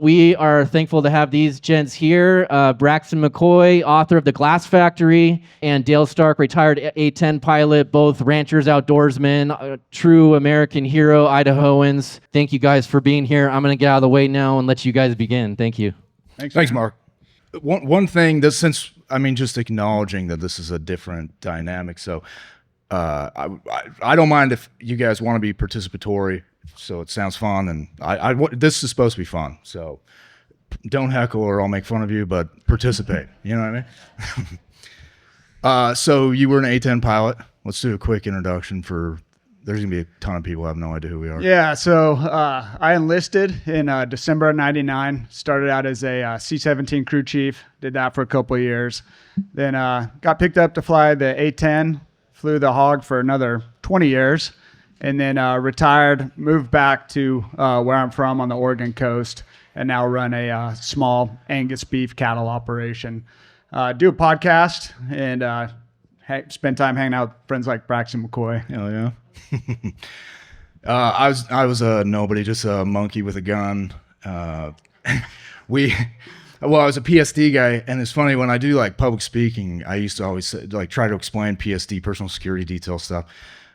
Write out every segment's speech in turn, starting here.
We are thankful to have these gents here. Braxton McCoy, author of The Glass Factory, and Dale Stark, retired A-10 pilot, both ranchers, outdoorsmen, a true American hero, Idahoans. Thank you guys for being here. I'm going to get out of the way now and let you guys begin. Thank you. Thanks, Mark. One thing, just acknowledging that this is a different dynamic. So I don't mind if you guys want to be participatory. So it sounds fun, and this is supposed to be fun. So don't heckle or I'll make fun of you, but participate. You know what I mean? So you were an A-10 pilot. Let's do a quick introduction there's going to be a ton of people who have no idea who we are. Yeah, so I enlisted in December of 99, started out as a C-17 crew chief, did that for a couple of years. Then got picked up to fly the A-10, flew the Hog for another 20 years. And then retired, moved back to where I'm from on the Oregon coast, and now run a small Angus beef cattle operation. Do a podcast and spend time hanging out with friends like Braxton McCoy. Hell yeah. I was a nobody, just a monkey with a gun. I was a PSD guy, and it's funny when I do like public speaking, I used to always try to explain PSD, personal security detail stuff.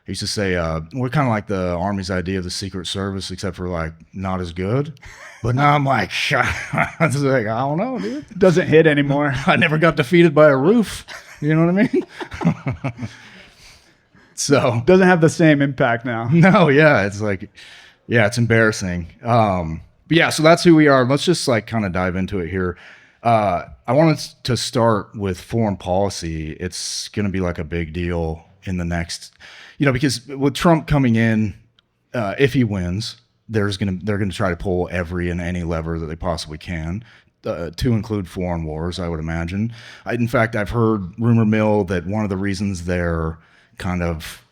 I used to say, we're kind of like the Army's idea of the Secret Service, except for like not as good. But now I'm like, I don't know, dude. It doesn't hit anymore. I never got defeated by a roof. You know what I mean? So doesn't have the same impact now. No, yeah. It's embarrassing. But yeah, so that's who we are. Let's just kind of dive into it here. I wanted to start with foreign policy. It's going to be like a big deal in the next, because with Trump coming in, if he wins, they're going to try to pull every and any lever that they possibly can, to include foreign wars, I would imagine. In fact, I've heard rumor mill that one of the reasons they're kind of,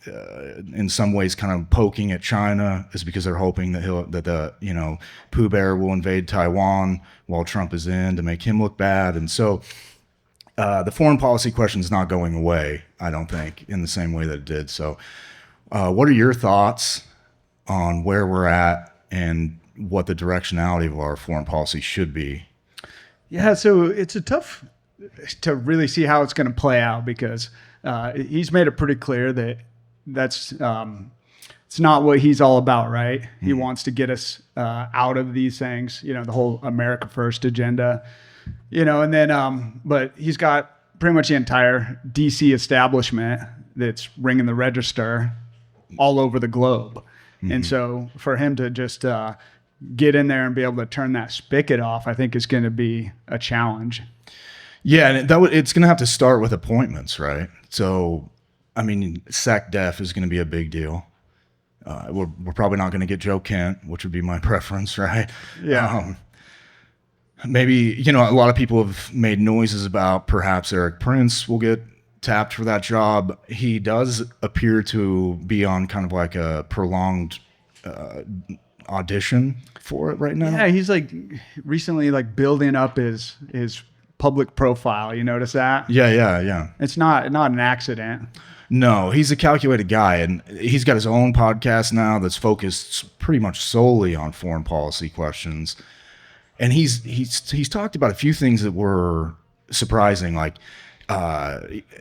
in some ways, kind of poking at China is because they're hoping that Pooh Bear will invade Taiwan while Trump is in to make him look bad, and so. The foreign policy question is not going away, I don't think, in the same way that it did. So what are your thoughts on where we're at and what the directionality of our foreign policy should be? Yeah, so it's tough to really see how it's going to play out because he's made it pretty clear that that's it's not what he's all about, right? Mm-hmm. He wants to get us out of these things, the whole America First agenda. And then, but he's got pretty much the entire DC establishment that's ringing the register all over the globe. Mm-hmm. And so for him to just get in there and be able to turn that spigot off, I think is going to be a challenge. Yeah, and it's going to have to start with appointments, right? So, SecDef is going to be a big deal. We're probably not going to get Joe Kent, which would be my preference, right? Yeah. Maybe, a lot of people have made noises about perhaps Eric Prince will get tapped for that job. He does appear to be on kind of like a prolonged audition for it right now. Yeah, he's recently building up his public profile. You notice that? Yeah. It's not an accident. No, he's a calculated guy, and he's got his own podcast now that's focused pretty much solely on foreign policy questions. And he's talked about a few things that were surprising, like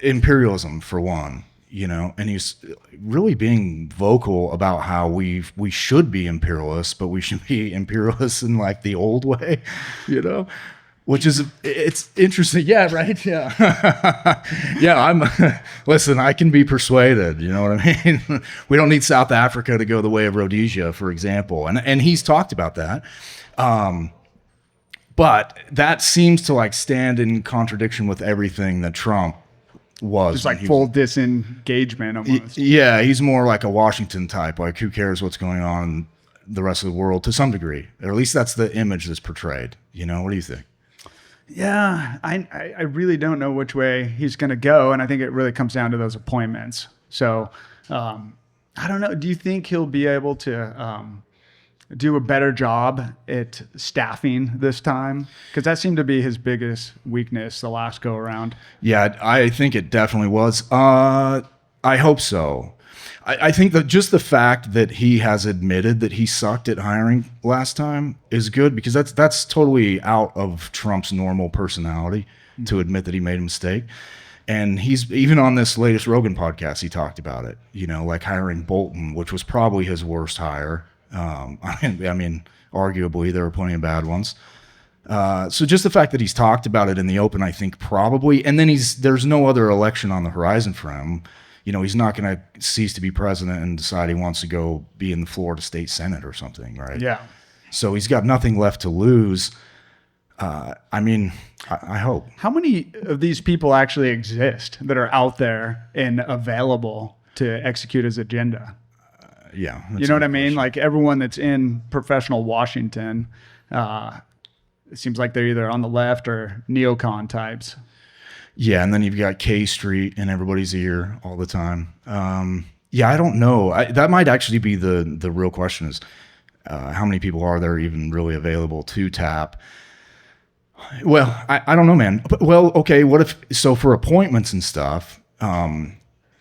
imperialism for one, and he's really being vocal about how we should be imperialists, but we should be imperialists in the old way, which is, it's interesting. Yeah, right. Yeah. Yeah. Listen, I can be persuaded, you know what I mean? We don't need South Africa to go the way of Rhodesia, for example. And he's talked about that. But that seems to stand in contradiction with everything that Trump was. It's full disengagement almost. Yeah, he's more like a Washington type. Who cares what's going on in the rest of the world to some degree? Or at least that's the image that's portrayed. What do you think? Yeah, I really don't know which way he's going to go. And I think it really comes down to those appointments. So I don't know. Do you think he'll be able to do a better job at staffing this time? Because that seemed to be his biggest weakness the last go around. Yeah, I think it definitely was. I hope so. I think that just the fact that he has admitted that he sucked at hiring last time is good, because that's totally out of Trump's normal personality to admit that he made a mistake. And he's even on this latest Rogan podcast, he talked about it, like hiring Bolton, which was probably his worst hire. I mean, arguably there were plenty of bad ones. So just the fact that he's talked about it in the open, I think probably, and then there's no other election on the horizon for him. He's not going to cease to be president and decide he wants to go be in the Florida State Senate or something, right? Yeah. So he's got nothing left to lose. I mean, I hope. How many of these people actually exist that are out there and available to execute his agenda? Yeah. You know what I mean? Like everyone that's in professional Washington, it seems like they're either on the left or neocon types. Yeah, and then you've got K Street in everybody's ear all the time. Yeah, I don't know. That might actually be the real question is how many people are there even really available to tap? Well, I don't know, man. Well, okay, what if, so for appointments and stuff,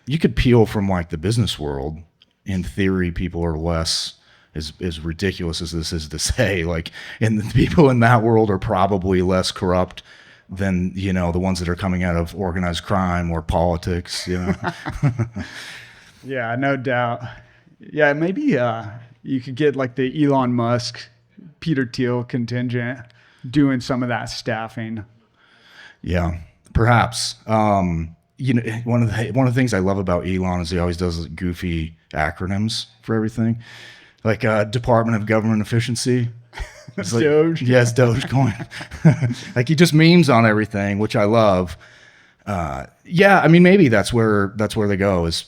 you could peel from like the business world. In theory, people are less, as ridiculous as this is to say, like, and the people in that world are probably less corrupt than, the ones that are coming out of organized crime or politics, Yeah, no doubt. Yeah, maybe you could get like the Elon Musk, Peter Thiel contingent doing some of that staffing. Yeah, perhaps. One of the things I love about Elon is he always does goofy acronyms for everything, like Department of Government Efficiency. It's like, Doge. Yes, Dogecoin. Like he just memes on everything, which I love. Yeah, I mean, maybe that's where they go is,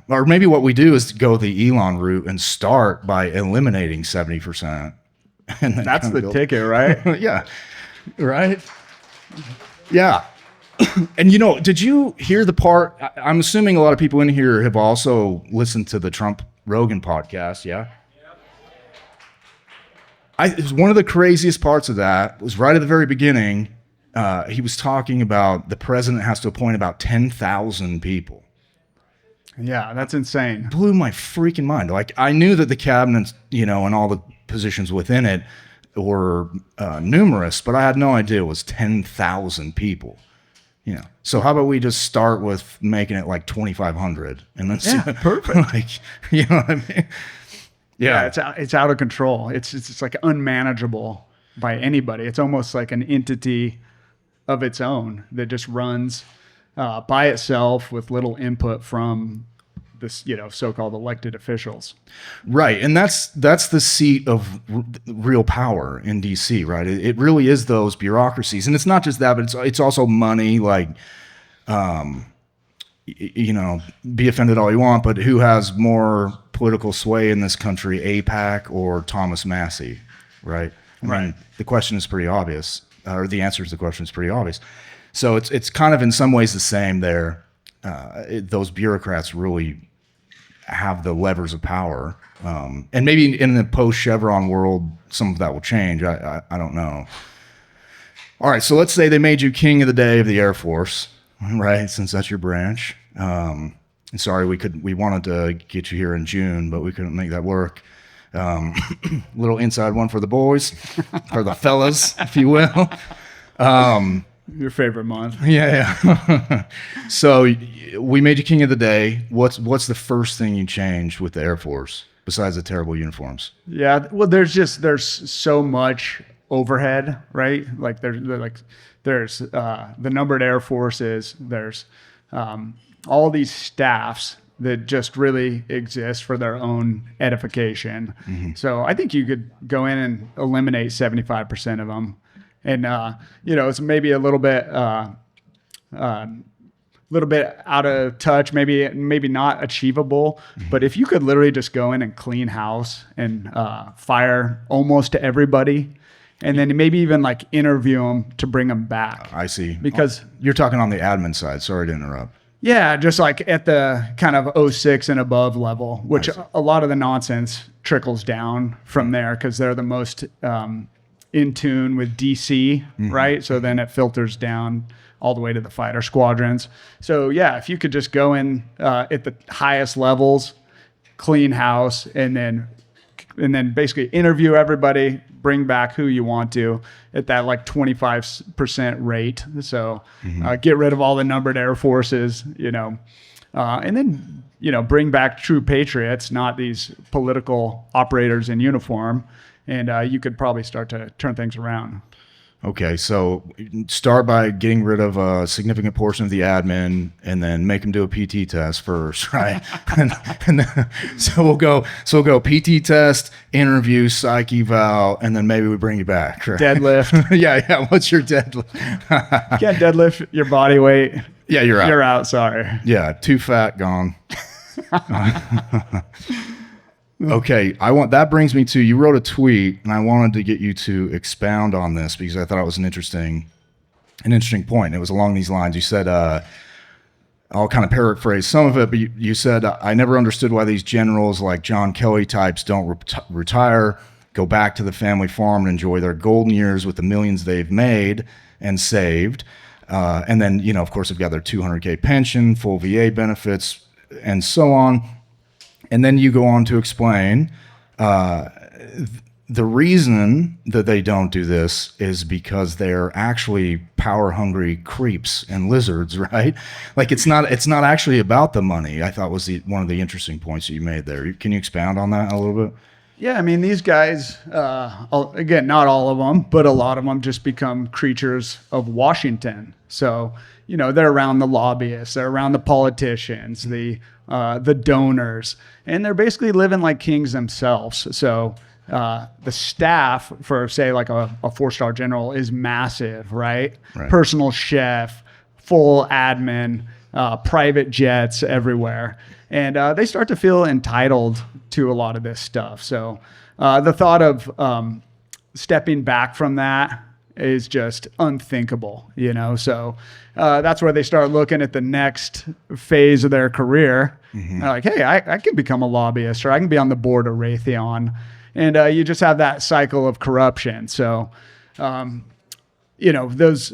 or maybe what we do is go the Elon route and start by eliminating 70%. And then That's the ticket, right? Yeah. Right. Yeah. And did you hear the part? I'm assuming a lot of people in here have also listened to the Trump Rogan podcast. Yeah. One of the craziest parts of that was right at the very beginning. He was talking about the president has to appoint about 10,000 people. Yeah, that's insane. Blew my freaking mind. Like I knew that the cabinet, and all the positions within it were numerous, but I had no idea it was 10,000 people. So how about we just start with making it like 2,500 and then see, perfect. Like, you know what I mean? Yeah, it's out of control. It's like unmanageable by anybody. It's almost like an entity of its own that just runs by itself with little input from this, so-called elected officials. Right, and that's the seat of real power in DC, right? It really is those bureaucracies, and it's not just that, but it's also money. Like, be offended all you want, but who has more political sway in this country, AIPAC or Thomas Massey, right? I mean, the question is pretty obvious, or the answer to the question is pretty obvious. So it's kind of in some ways the same there. Those bureaucrats really have the levers of power, and maybe in the post-Chevron world, some of that will change. I don't know. All right, so let's say they made you king of the day of the Air Force, right? Since that's your branch. Sorry, we wanted to get you here in June, but we couldn't make that work. Little inside one for the boys, or the fellas, if you will. Your favorite month. Yeah. So we made you king of the day. What's the first thing you changed with the Air Force besides the terrible uniforms? Yeah. Well, there's so much overhead, right? Like there's the numbered Air Forces. There's all these staffs that just really exist for their own edification. Mm-hmm. So I think you could go in and eliminate 75% of them. And, it's maybe a little bit out of touch, maybe not achievable. Mm-hmm. But if you could literally just go in and clean house and fire almost everybody, and then maybe even like interview them to bring them back. I see. Because you're talking on the admin side. Sorry to interrupt. Yeah, just like at the kind of 06 and above level, which a lot of the nonsense trickles down from there because they're the most in tune with DC, mm-hmm. right? So then it filters down all the way to the fighter squadrons. So yeah, if you could just go in at the highest levels, clean house, and then basically interview everybody, bring back who you want to at that like 25% rate. So get rid of all the numbered air forces, and then, bring back true patriots, not these political operators in uniform. And you could probably start to turn things around. Okay, so start by getting rid of a significant portion of the admin, and then make them do a PT test first, right? and then, so we'll go PT test, interview, psych eval, and then maybe we bring you back. Right? Deadlift. Yeah. What's your deadlift? You can't deadlift your body weight. Yeah, you're out. You're out. Sorry. Yeah, too fat, gone. Okay, that brings me to, you wrote a tweet, and I wanted to get you to expound on this because I thought it was an interesting point. It was along these lines. You said, I'll kind of paraphrase some of it, but you said, I never understood why these generals like John Kelly types don't retire, go back to the family farm and enjoy their golden years with the millions they've made and saved. And then, of course, they've got their $200K pension, full VA benefits, and so on. And then you go on to explain the reason that they don't do this is because they're actually power-hungry creeps and lizards, right? Like it's not actually about the money. I thought was one of the interesting points that you made there. Can you expound on that a little bit? Yeah, I mean, these guys, again, not all of them, but a lot of them just become creatures of Washington. So, they're around the lobbyists, they're around the politicians, the donors, and they're basically living like kings themselves. So the staff for, say, like a 4-star general is massive, right? Personal chef, full admin, private jets everywhere. And they start to feel entitled to a lot of this stuff. So the thought of stepping back from that is just unthinkable, So that's where they start looking at the next phase of their career. They're like, hey, I can become a lobbyist, or I can be on the board of Raytheon. And you just have that cycle of corruption. So, those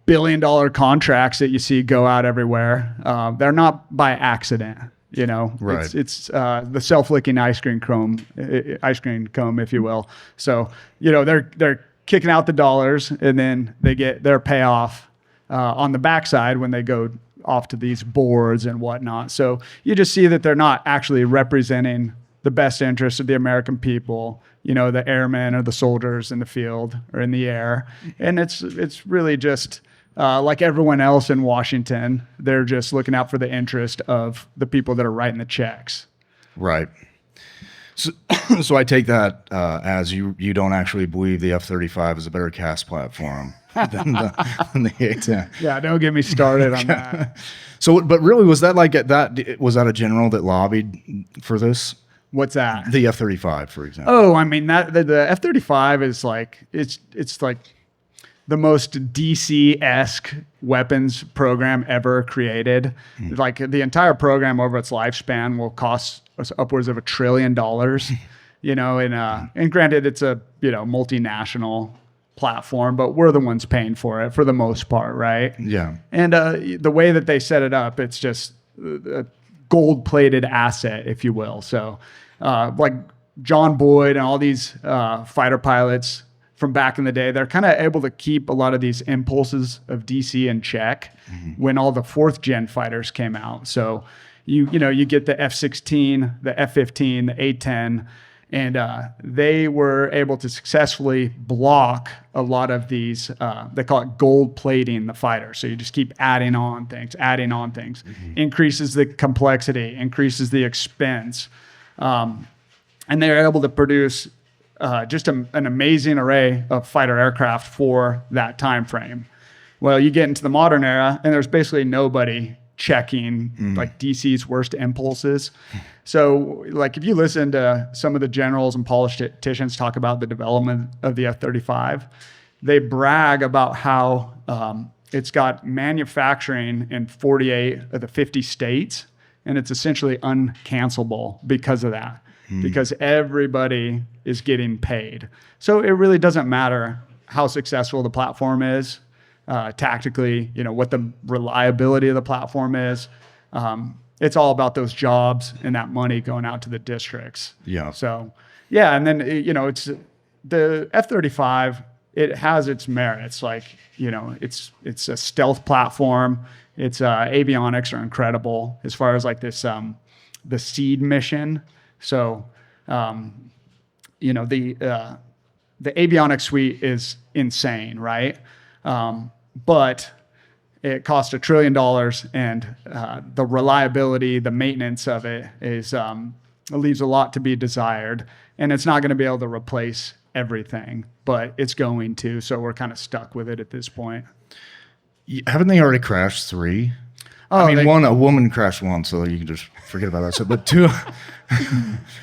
billion-dollar contracts that you see go out everywhere, they're not by accident. Right. It's the self-licking ice cream cone, if you will. So, they're kicking out the dollars, and then they get their payoff on the backside when they go off to these boards and whatnot. So you just see that they're not actually representing the best interest of the American people, the airmen or the soldiers in the field or in the air. And it's really just like everyone else in Washington, they're just looking out for the interest of the people that are writing the checks. Right. So I take that as you don't actually believe the F-35 is a better cast platform than the A-10. Yeah, don't get me started on that. So, but really, was that a general that lobbied for this? What's that? The F-35, for example. Oh, I mean, that the F-35 is like, it's like the most DC-esque weapons program ever created. Like the entire program over its lifespan will cost upwards of $1 trillion, and granted it's a, multinational platform, but we're the ones paying for it for the most part. Right. Yeah. And the way that they set it up, it's just a gold-plated asset, if you will. So like John Boyd and all these fighter pilots from back in the day, they're kind of able to keep a lot of these impulses of DC in check when all the 4th gen fighters came out. So you get the F-16, the F-15, the A-10, and they were able to successfully block a lot of these, they call it gold plating the fighter. So you just keep adding on things, increases the complexity, increases the expense. And they're able to produce just an amazing array of fighter aircraft for that time frame. Well, you get into the modern era, and there's basically nobody checking like DC's worst impulses. So like if you listen to some of the generals and politicians talk about the development of the F-35, they brag about how it's got manufacturing in 48 of the 50 states, and it's essentially uncancelable because of that. Because everybody is getting paid. So it really doesn't matter how successful the platform is. tactically, what the reliability of the platform is. It's all about those jobs and that money going out to the districts. Yeah. So, yeah. And then, it's the F-35, it has its merits. Like, it's a stealth platform. Its avionics are incredible as far as like this, the SEED mission. So, the avionics suite is insane, right? But it costs $1 trillion, and the reliability, the maintenance of it it leaves a lot to be desired. And it's not going to be able to replace everything, but it's going to. So we're kind of stuck with it at this point. Haven't they already crashed 3? Oh, I mean, a woman crashed once, so you can just forget about that. So, but 2,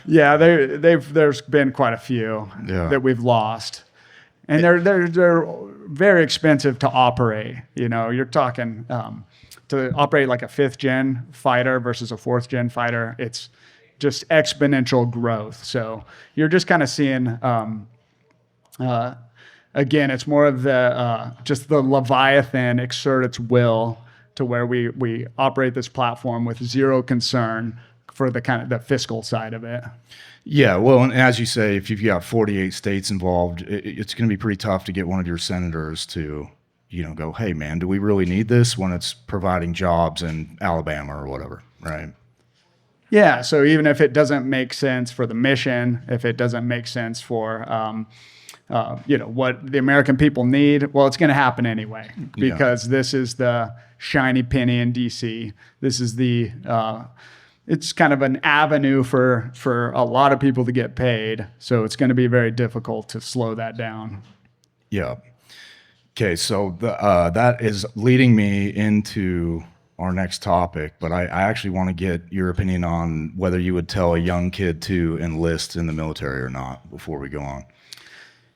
yeah, there's been quite a few that we've lost, and they're very expensive to operate. You're talking to operate like a 5th gen fighter versus a 4th gen fighter. It's just exponential growth. So you're just kind of seeing. Again, it's more of the just the Leviathan exert its will to where we operate this platform with zero concern for the kind of the fiscal side of it. Yeah, well, and as you say, if you've got 48 states involved, it's going to be pretty tough to get one of your senators to, go, hey, man, do we really need this when it's providing jobs in Alabama or whatever, right? Yeah, so even if it doesn't make sense for the mission, if it doesn't make sense for what the American people need, well, it's going to happen anyway, because this is the shiny penny in DC. This is it's kind of an avenue for a lot of people to get paid. So it's going to be very difficult to slow that down. Yeah. Okay, so that is leading me into our next topic, but I actually want to get your opinion on whether you would tell a young kid to enlist in the military or not before we go on.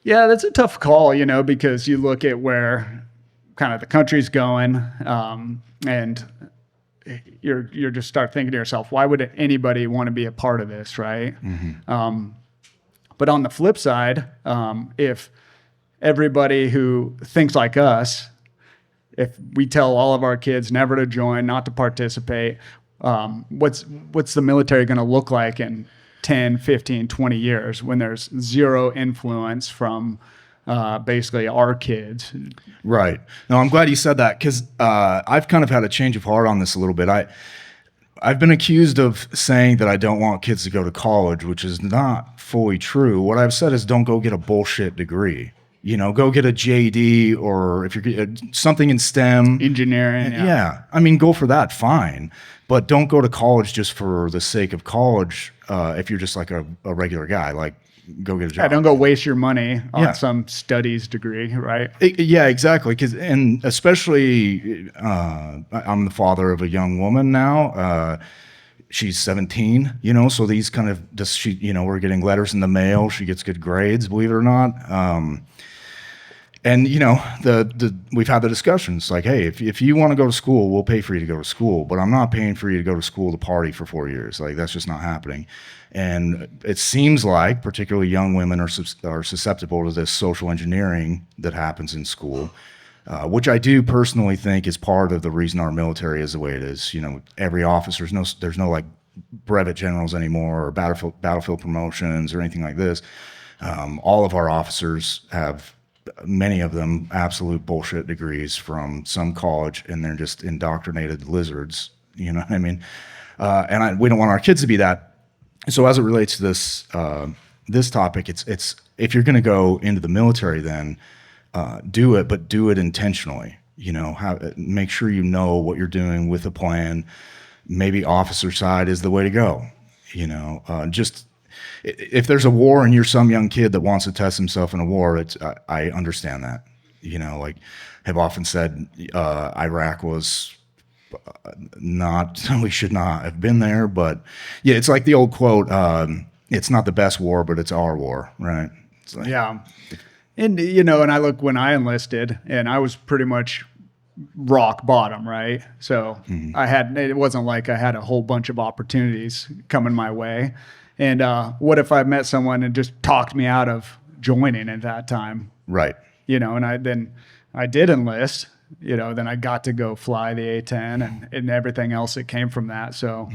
Yeah, that's a tough call, because you look at where kind of the country's going, and you're just start thinking to yourself, why would anybody want to be a part of this, right? Mm-hmm. But on the flip side, if everybody who thinks like us, if we tell all of our kids never to join, not to participate, what's the military going to look like in 10, 15, 20 years when there's zero influence from basically our kids? Right. No, I'm glad you said that, because I've kind of had a change of heart on this a little bit. I've been accused of saying that I don't want kids to go to college, which is not fully true. What I've said is don't go get a bullshit degree. Go get a JD, or if you're something in STEM. Engineering. Yeah. I mean, go for that, fine. But don't go to college just for the sake of college if you're just like a regular guy. Like, go get a job. Yeah, don't go waste your money on some studies degree, right? Yeah, exactly. And especially, I'm the father of a young woman now. She's 17, so these kind of we're getting letters in the mail. She gets good grades, believe it or not. And we've had the discussions like, hey, if you want to go to school, we'll pay for you to go to school, but I'm not paying for you to go to school to party for 4 years. Like, that's just not happening. And it seems like particularly young women are susceptible to this social engineering that happens in school, which I do personally think is part of the reason our military is the way it is. Every officer, there's no like brevet generals anymore, or battlefield promotions or anything like this. All of our officers have, many of them, absolute bullshit degrees from some college, and they're just indoctrinated lizards. You know what I mean? And we don't want our kids to be that. So as it relates to this topic, it's if you're going to go into the military, then do it, but do it intentionally. Make sure you know what you're doing with a plan. Maybe officer side is the way to go. Just if there's a war and you're some young kid that wants to test himself in a war, I understand that. Like have often said, Iraq was we should not have been there, but yeah, it's like the old quote, it's not the best war, but it's our war, right? It's like, yeah. And, and I look when I enlisted, and I was pretty much rock bottom, right? So it wasn't like I had a whole bunch of opportunities coming my way. And what if I met someone and just talked me out of joining at that time? Right. And I did enlist, then I got to go fly the A-10 and everything else that came from that. So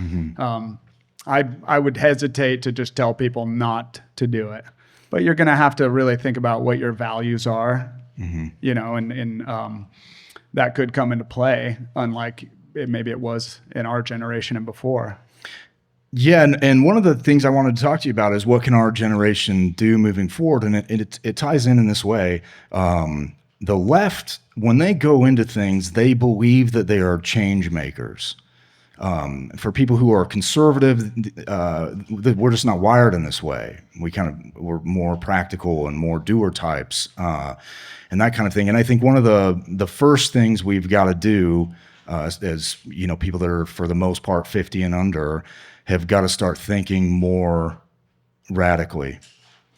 I would hesitate to just tell people not to do it. But you're going to have to really think about what your values are, and that could come into play, unlike maybe it was in our generation and before. Yeah, and one of the things I wanted to talk to you about is what can our generation do moving forward, and it ties in this way. The left, when they go into things, they believe that they are change makers. For people who are conservative, we're just not wired in this way. We're more practical and more doer types, and that kind of thing. And I think one of the first things we've got to do, as people that are for the most part 50 and under, have got to start thinking more radically.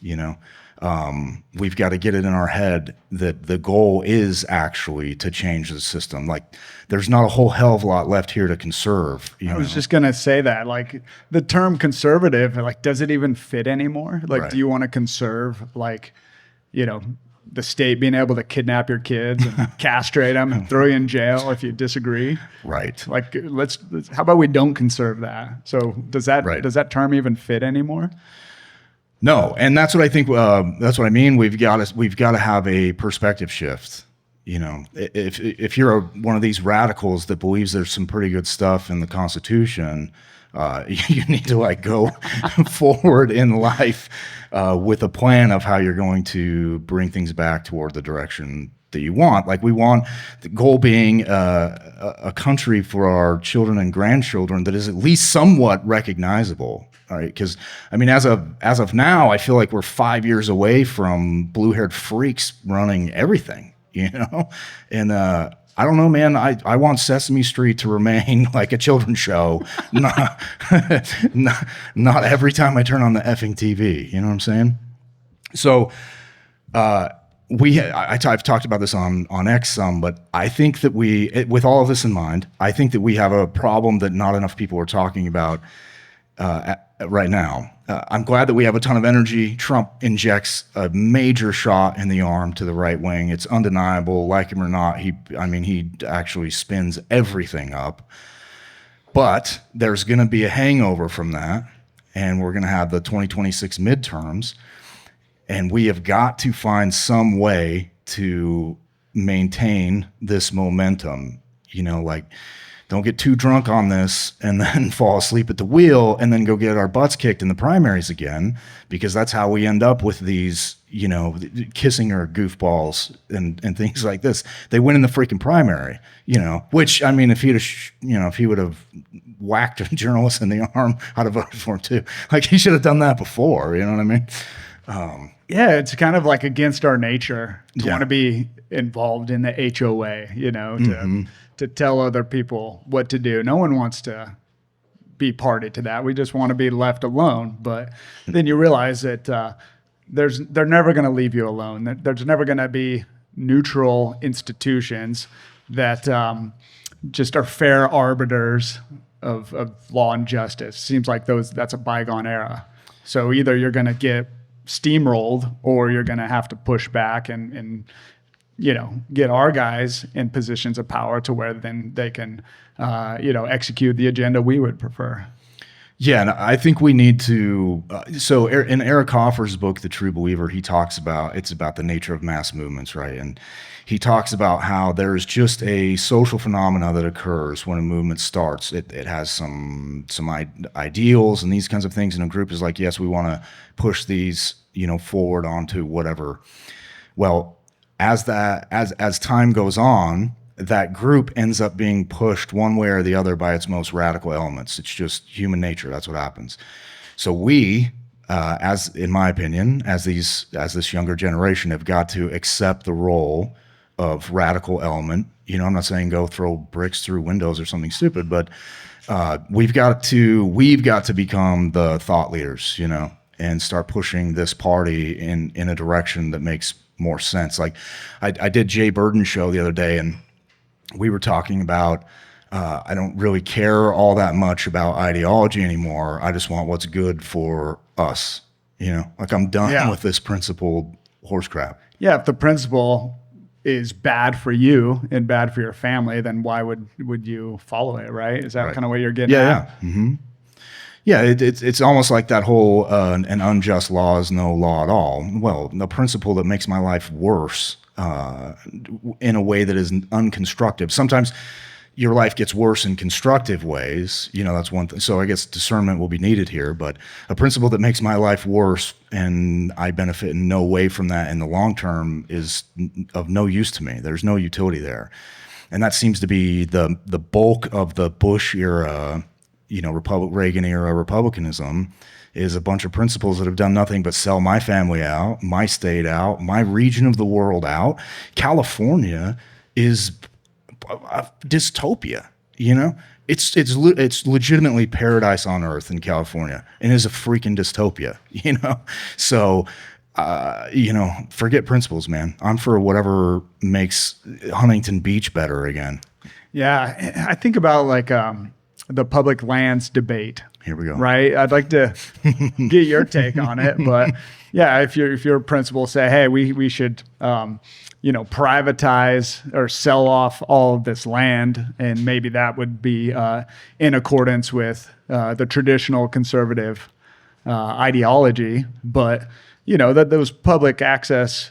We've got to get it in our head that the goal is actually to change the system. Like, there's not a whole hell of a lot left here to conserve. I was just going to say that, like, the term conservative, like, does it even fit anymore? Like, Right. Do you want to conserve, like, the state being able to kidnap your kids and castrate them and throw you in jail if you disagree? Right. Like, let's how about we don't conserve that? So does that term even fit anymore? No, and that's what I think. That's what I mean. We've got to have a perspective shift. If you're one of these radicals that believes there's some pretty good stuff in the Constitution, you need to go forward in life with a plan of how you're going to bring things back toward the direction that you want. Like, we want the goal being a country for our children and grandchildren that is at least somewhat recognizable. All right, because as of now, I feel like we're 5 years away from blue-haired freaks running everything, and I don't know, man. I want Sesame Street to remain like a children's show, not every time I turn on the effing TV. You know what I'm saying? So, I've talked about this on X some, but I think that with all of this in mind, I think that we have a problem that not enough people are talking about right now. I'm glad that we have a ton of energy. Trump injects a major shot in the arm to the right wing. It's undeniable, like him or not. He actually spins everything up. But there's going to be a hangover from that, and we're going to have the 2026 midterms, and we have got to find some way to maintain this momentum. Don't get too drunk on this and then fall asleep at the wheel and then go get our butts kicked in the primaries again, because that's how we end up with these, Kissinger goofballs and things like this. They win in the freaking primary, which, if he would have whacked a journalist in the arm, I'd have voted for him too. Like, he should have done that before, you know what I mean? Yeah, it's kind of like against our nature to want to be involved in the HOA, to tell other people what to do. No one wants to be party to that. We just want to be left alone. But then you realize that they're never going to leave you alone. There's never going to be neutral institutions that just are fair arbiters of law and justice. Seems like that's a bygone era. So either you're going to get steamrolled or you're going to have to push back and get our guys in positions of power to where then they can, execute the agenda we would prefer. Yeah, and I think we need to. So in Eric Hoffer's book, The True Believer, he talks about the nature of mass movements, right? And he talks about how there's just a social phenomena that occurs when a movement starts. It has some ideals and these kinds of things, and a group is like, yes, we want to push these, forward onto whatever. Well, as time goes on, that group ends up being pushed one way or the other by its most radical elements. It's just human nature. That's what happens. So we, in my opinion, as this younger generation, have got to accept the role of radical element. I'm not saying go throw bricks through windows or something stupid, but we've got to become the thought leaders, and start pushing this party in a direction that makes more sense. Like, I did Jay Burden's show the other day, and we were talking about I don't really care all that much about ideology anymore. I just want what's good for us. Like, I'm done with this principled horse crap. Yeah, if the principle is bad for you and bad for your family, then why would you follow it, right? Is that kind of what you're getting at? Yeah. Mm-hmm. Yeah, it's almost like that whole an unjust law is no law at all. Well, the principle that makes my life worse in a way that is unconstructive. Sometimes your life gets worse in constructive ways. That's one thing. So I guess discernment will be needed here. But a principle that makes my life worse and I benefit in no way from that in the long term is of no use to me. There's no utility there. And that seems to be the bulk of the Bush era, Reagan era republicanism, is a bunch of principles that have done nothing but sell my family out, my state out, my region of the world out. California is a dystopia. It's legitimately paradise on earth in California, and is a freaking dystopia. So forget principles, man. I'm for whatever makes Huntington Beach better again. Yeah, I think about like the public lands debate. Here we go. Right. I'd like to get your take on it, but yeah, if your principal say, hey, we should privatize or sell off all of this land, and maybe that would be in accordance with the traditional conservative ideology, but that those public access,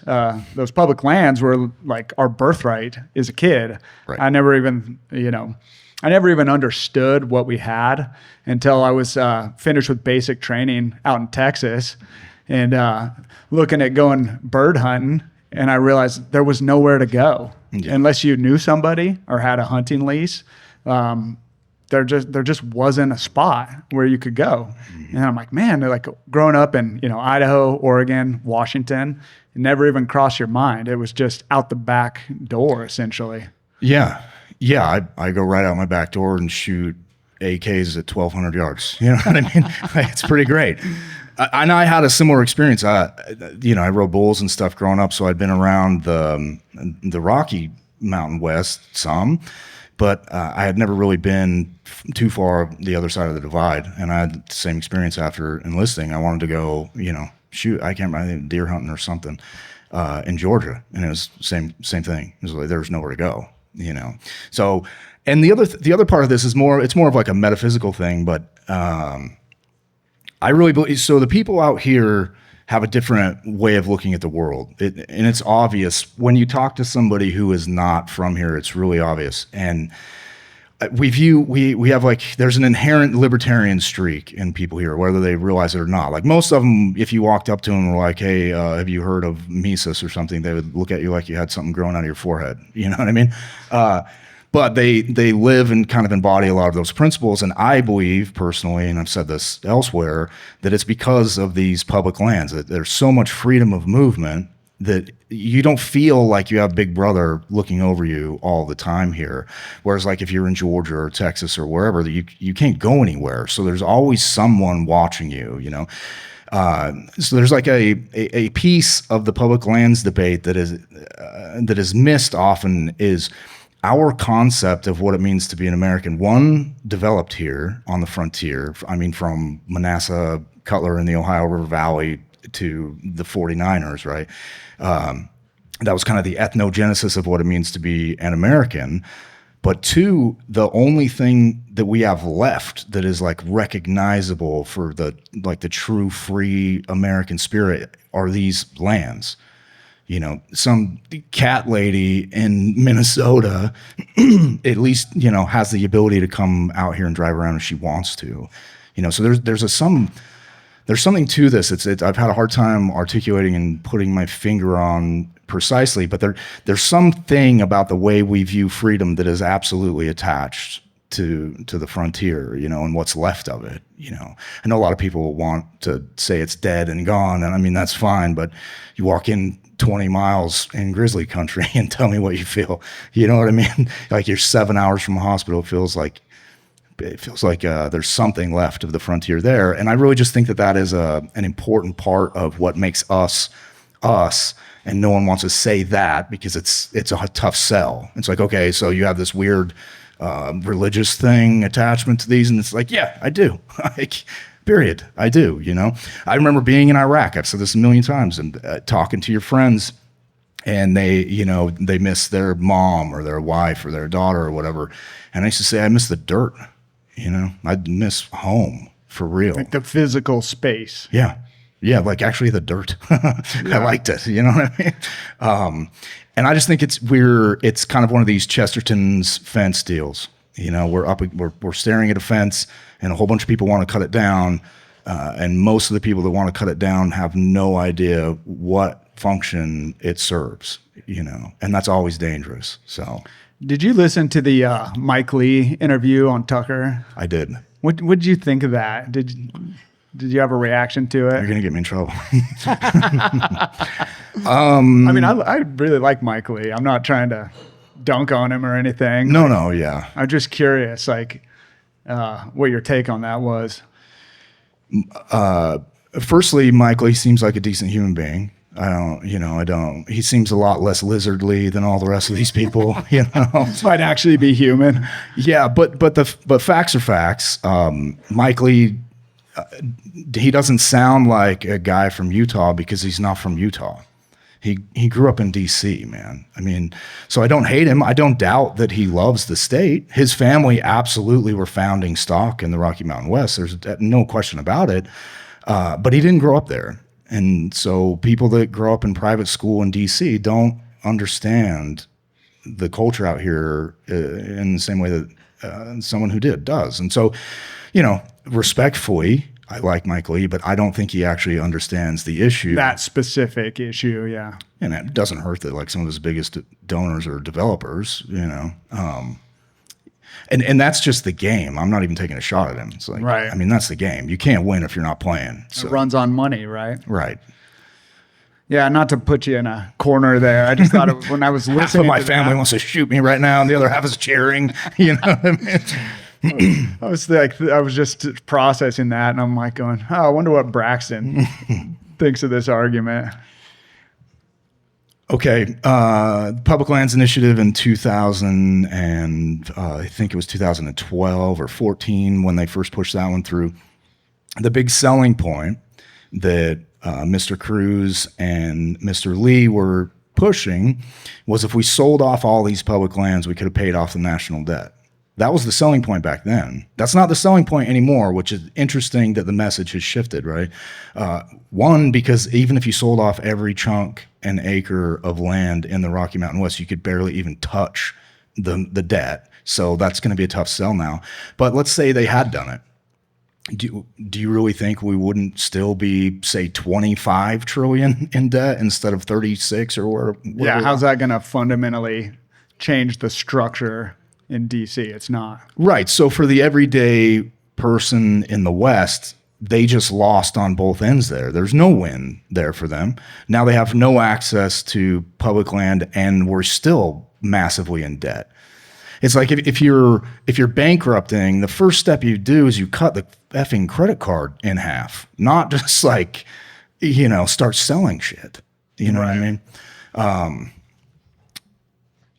those public lands were like our birthright as a kid. Right. I never even understood what we had until I was finished with basic training out in Texas and looking at going bird hunting. And I realized there was nowhere to go unless you knew somebody or had a hunting lease. There just wasn't a spot where you could go. Mm-hmm. And I'm like, man, like growing up in Idaho, Oregon, Washington, it never even crossed your mind. It was just out the back door, essentially. Yeah. I go right out my back door and shoot AKs at 1,200 yards. You know what I mean? It's pretty great. I had a similar experience. I rode bulls and stuff growing up, so I'd been around the Rocky Mountain West some, but I had never really been too far the other side of the divide. And I had the same experience after enlisting. I wanted to go, shoot. I can't remember, deer hunting or something in Georgia, and it was same thing. It was like there was nowhere to go. So, and the other part of this is it's more of like a metaphysical thing, but I really believe, so the people out here have a different way of looking at the world. And it's obvious when you talk to somebody who is not from here, it's really obvious. And we have like, there's an inherent libertarian streak in people here, whether they realize it or not. Like most of them, if you walked up to them and were like, hey, have you heard of Mises or something? They would look at you like you had something growing out of your forehead. You know what I mean? But they live and kind of embody a lot of those principles. And I believe personally, and I've said this elsewhere, that it's because of these public lands, that there's so much freedom of movement that you don't feel like you have Big Brother looking over you all the time here. Whereas like if you're in Georgia or Texas or wherever, you can't go anywhere. So there's always someone watching you, So there's like a piece of the public lands debate that is missed often is our concept of what it means to be an American. One, developed here on the frontier. I mean, from Manassas, Cutler in the Ohio River Valley to the 49ers, right? That was kind of the ethnogenesis of what it means to be an American. But two, the only thing that we have left that is like recognizable for the true free American spirit are these lands. Some cat lady in Minnesota at least, has the ability to come out here and drive around if she wants to, so there's something to this. I've had a hard time articulating and putting my finger on precisely, but there's something about the way we view freedom that is absolutely attached to the frontier, and what's left of it. I know a lot of people want to say it's dead and gone, and I mean, that's fine, but you walk in 20 miles in grizzly country and tell me what you feel. You know what I mean? Like you're 7 hours from a hospital. It feels like there's something left of the frontier there. And I really just think that is an important part of what makes us. And no one wants to say that because it's a tough sell. It's like, okay, so you have this weird religious thing attachment to these, and it's like, yeah, I do. Like, period. I do. I remember being in Iraq. I've said this a million times, and talking to your friends and they miss their mom or their wife or their daughter or whatever. And I used to say, I miss the dirt, I miss home for real. Like the physical space. Yeah. Yeah. Like actually the dirt. I liked it. You know what I mean? And I just think it's kind of one of these Chesterton's fence deals. We're staring at a fence and a whole bunch of people want to cut it down. And most of the people that want to cut it down have no idea what function it serves, and that's always dangerous. So, did you listen to the Mike Lee interview on Tucker? I did. What did you think of that? Did you have a reaction to it? You're gonna get me in trouble. I mean, I really like Mike Lee. I'm not trying to dunk on him or anything. No, yeah. I'm just curious, what your take on that was. Firstly, Mike Lee seems like a decent human being. He seems a lot less lizardly than all the rest of these people, Might actually be human. Yeah, but facts are facts. Mike Lee, he doesn't sound like a guy from Utah because he's not from Utah. He grew up in D.C., man. I mean, so I don't hate him. I don't doubt that he loves the state. His family absolutely were founding stock in the Rocky Mountain West. There's no question about it. But he didn't grow up there. And so people that grow up in private school in D.C. don't understand the culture out here in the same way that someone who does. And so, respectfully, I like Mike Lee, but I don't think he actually understands the issue. That specific issue, yeah. And it doesn't hurt that like some of his biggest donors are developers, And that's just the game. I'm not even taking a shot at him. It's like, right. I mean, that's the game. You can't win if you're not playing. So. It runs on money, right? Right. Yeah, not to put you in a corner there. I just thought when I was listening, half of my family wants to shoot me right now, and the other half is cheering. You know what I mean? I was just processing that, and I'm like going, "Oh, I wonder what Braxton thinks of this argument." Okay, Public Lands Initiative in 2000 and I think it was 2012 or 14 when they first pushed that one through. The big selling point that Mr. Cruz and Mr. Lee were pushing was if we sold off all these public lands, we could have paid off the national debt. That was the selling point back then. That's not the selling point anymore, which is interesting that the message has shifted, right? One, because even if you sold off every chunk and acre of land in the Rocky Mountain West, you could barely even touch the debt. So that's going to be a tough sell now. But let's say they had done it. Do you really think we wouldn't still be, say, 25 trillion in debt instead of 36 or where? Yeah, how's that going to fundamentally change the structure in DC? It's not. Right. So for the everyday person in the West, they just lost on both ends there. There's no win there for them. Now they have no access to public land and we're still massively in debt. It's like if you're bankrupting, the first step you do is you cut the effing credit card in half, not just like, start selling shit. You know what I mean?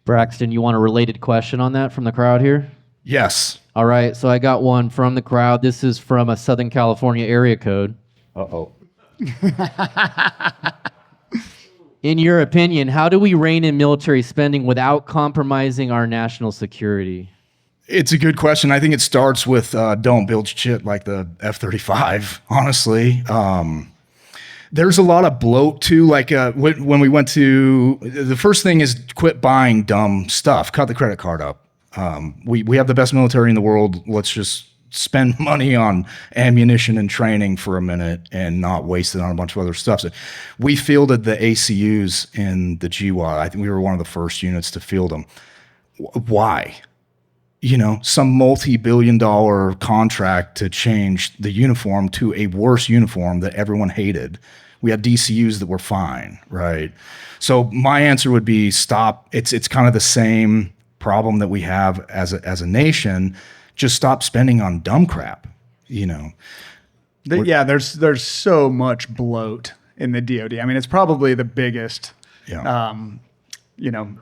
Braxton, you want a related question on that from the crowd here? Yes. All right, so I got one from the crowd. This is from a Southern California area code. Uh-oh. In your opinion, how do we rein in military spending without compromising our national security? It's a good question. I think it starts with don't build shit like the F-35, honestly. There's a lot of bloat too. Like when we went to, the first thing is quit buying dumb stuff. Cut the credit card up. We have the best military in the world. Let's just spend money on ammunition and training for a minute and not waste it on a bunch of other stuff. So we fielded the ACUs in the GWAT. I think we were one of the first units to field them. Why? Some multi-billion-dollar contract to change the uniform to a worse uniform that everyone hated. We had DCUs that were fine, right? So my answer would be stop. It's kind of the same problem that we have as a nation. Just stop spending on dumb crap, Yeah, there's so much bloat in the DoD. I mean, it's probably the biggest,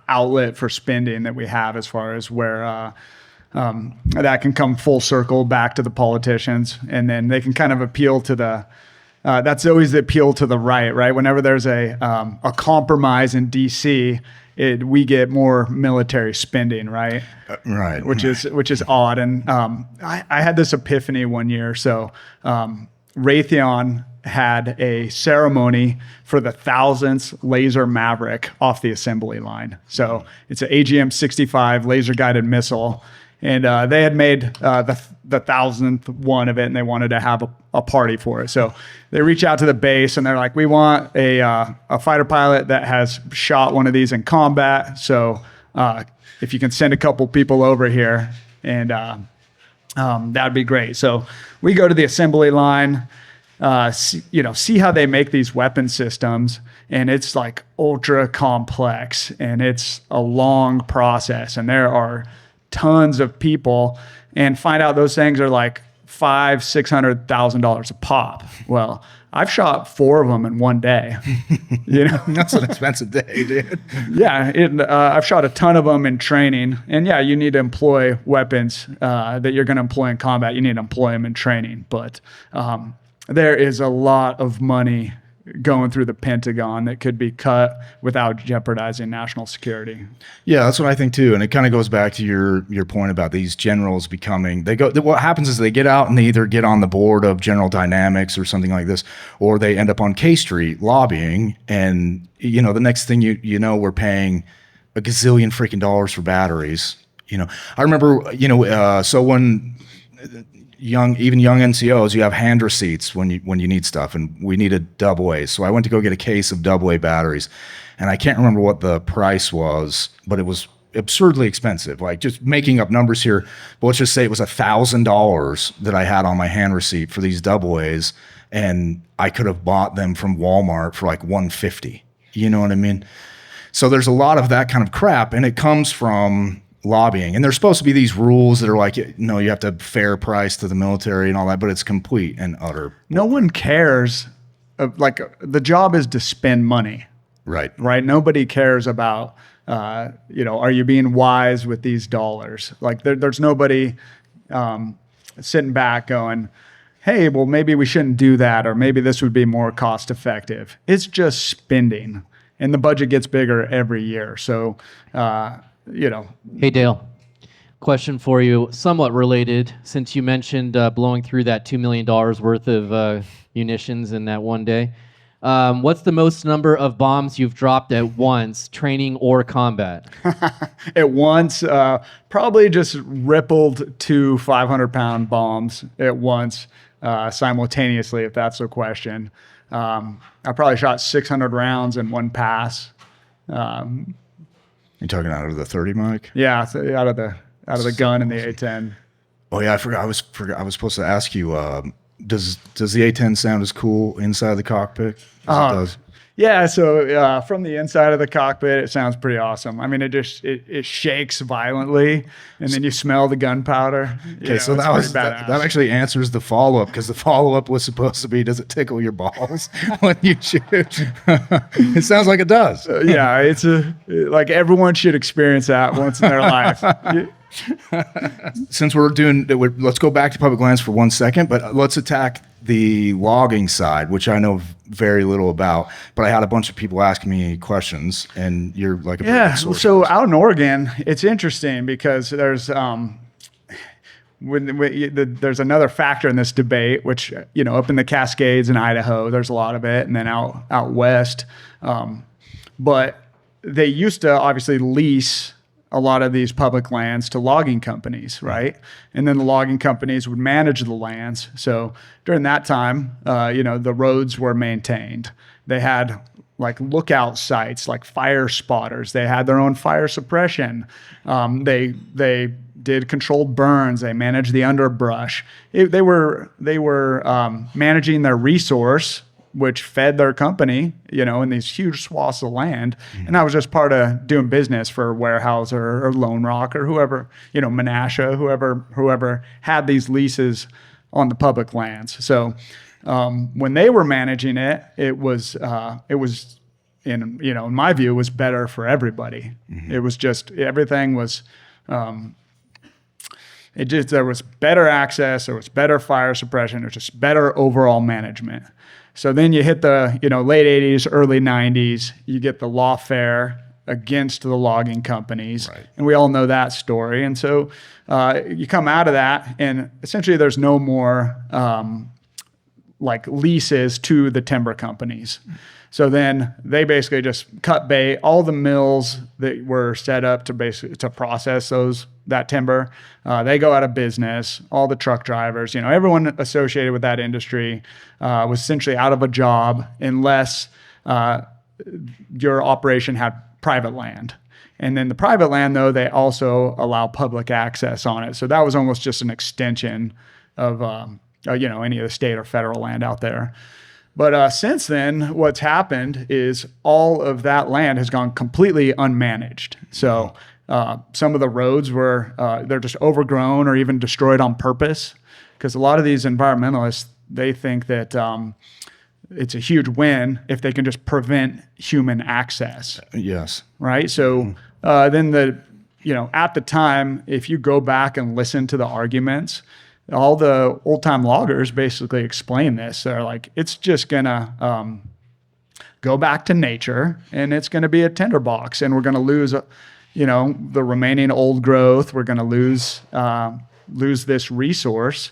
outlet for spending that we have as far as where that can come full circle back to the politicians, and then they can kind of appeal to the that's always the appeal to the right? Whenever there's a compromise in DC, we get more military spending, right? Right. Which is odd. And I had this epiphany one year. So Raytheon had a ceremony for the 1,000th laser Maverick off the assembly line. So it's an AGM-65 laser guided missile. And they had made the 1,000th one of it, and they wanted to have a party for it. So they reach out to the base, and they're like, we want a fighter pilot that has shot one of these in combat. So if you can send a couple people over here, and that'd be great. So we go to the assembly line, see how they make these weapon systems, and it's like ultra complex, and it's a long process, and there are tons of people, and find out those things are like $500,000-$600,000 a pop. Well, I've shot 4 of them in one day. That's an expensive day, dude. Yeah, I've shot a ton of them in training, and yeah, you need to employ weapons that you're going to employ in combat. You need to employ them in training, but there is a lot of money going through the Pentagon that could be cut without jeopardizing national security. Yeah, that's what I think too. And it kind of goes back to your point about these generals what happens is they get out and they either get on the board of General Dynamics or something like this, or they end up on K Street lobbying. And, the next thing you know, we're paying a gazillion freaking dollars for batteries. I remember, so when young NCOs, you have hand receipts when you need stuff, and we needed AA. So I went to go get a case of AA batteries, and I can't remember what the price was, but it was absurdly expensive. Like, just making up numbers here, but let's just say it was $1,000 that I had on my hand receipt for these AA's, and I could have bought them from Walmart for like $150. You know what I mean? So there's a lot of that kind of crap, and it comes from lobbying. And there's supposed to be these rules that are like, no, you have to fair price to the military and all that, but it's complete and utter. No one cares. The job is to spend money. Right. Nobody cares about, are you being wise with these dollars? Like there's nobody sitting back going, hey, well, maybe we shouldn't do that, or maybe this would be more cost effective. It's just spending, and the budget gets bigger every year. So, Hey, Dale, question for you, somewhat related, since you mentioned blowing through that $2 million worth of munitions in that one day. What's the most number of bombs you've dropped at once, training or combat? At once, probably just rippled 2 500-pound bombs at once, simultaneously, if that's the question. I probably shot 600 rounds in one pass. You're talking out of the 30 mic? Yeah, so out of the gun in the A10. Oh yeah, I forgot. I was supposed to ask you. Does the A10 sound as cool inside the cockpit as it does? Yeah, so from the inside of the cockpit, it sounds pretty awesome. I mean, it shakes violently, and then you smell the gunpowder. Okay, so that actually answers the follow-up, because the follow-up was supposed to be, does it tickle your balls when you shoot? It sounds like it does. Yeah, it's like everyone should experience that once in their life. Since let's go back to public lands for 1 second, but let's attack the logging side, which I know very little about, but I had a bunch of people asking me questions, and you're like a yeah. So out in Oregon, it's interesting because there's there's another factor in this debate, which up in the Cascades in Idaho, there's a lot of it, and then out west, but they used to obviously lease a lot of these public lands to logging companies, right? And then the logging companies would manage the lands. So during that time, the roads were maintained. They had like lookout sites, like fire spotters. They had their own fire suppression. They did controlled burns. They managed the underbrush. They were managing their resource, which fed their company, in these huge swaths of land. Mm-hmm. And that was just part of doing business for Weyerhaeuser or Lone Rock or whoever, Menasha, whoever had these leases on the public lands. So when they were managing it, it was in my view, it was better for everybody. Mm-hmm. It was just, everything was, there was better access, there was better fire suppression, there was just better overall management. So then you hit the late 80s, early 90s. You get the lawfare against the logging companies, Right. and we all know that story. And so you come out of that, and essentially there's no more like leases to the timber companies. So then they basically just cut bait. All the mills that were set up to process that timber, they go out of business. All the truck drivers, everyone associated with that industry was essentially out of a job unless your operation had private land. And then the private land, though, they also allow public access on it. So that was almost just an extension of any of the state or federal land out there. But since then, what's happened is all of that land has gone completely unmanaged. So some of the roads they're just overgrown or even destroyed on purpose, because a lot of these environmentalists, they think that it's a huge win if they can just prevent human access. Yes. Right. So then at the time, if you go back and listen to the arguments, all the old time loggers basically explain this. They're like, it's just gonna go back to nature, and it's gonna be a tinderbox, and we're gonna lose, the remaining old growth. We're gonna lose this resource,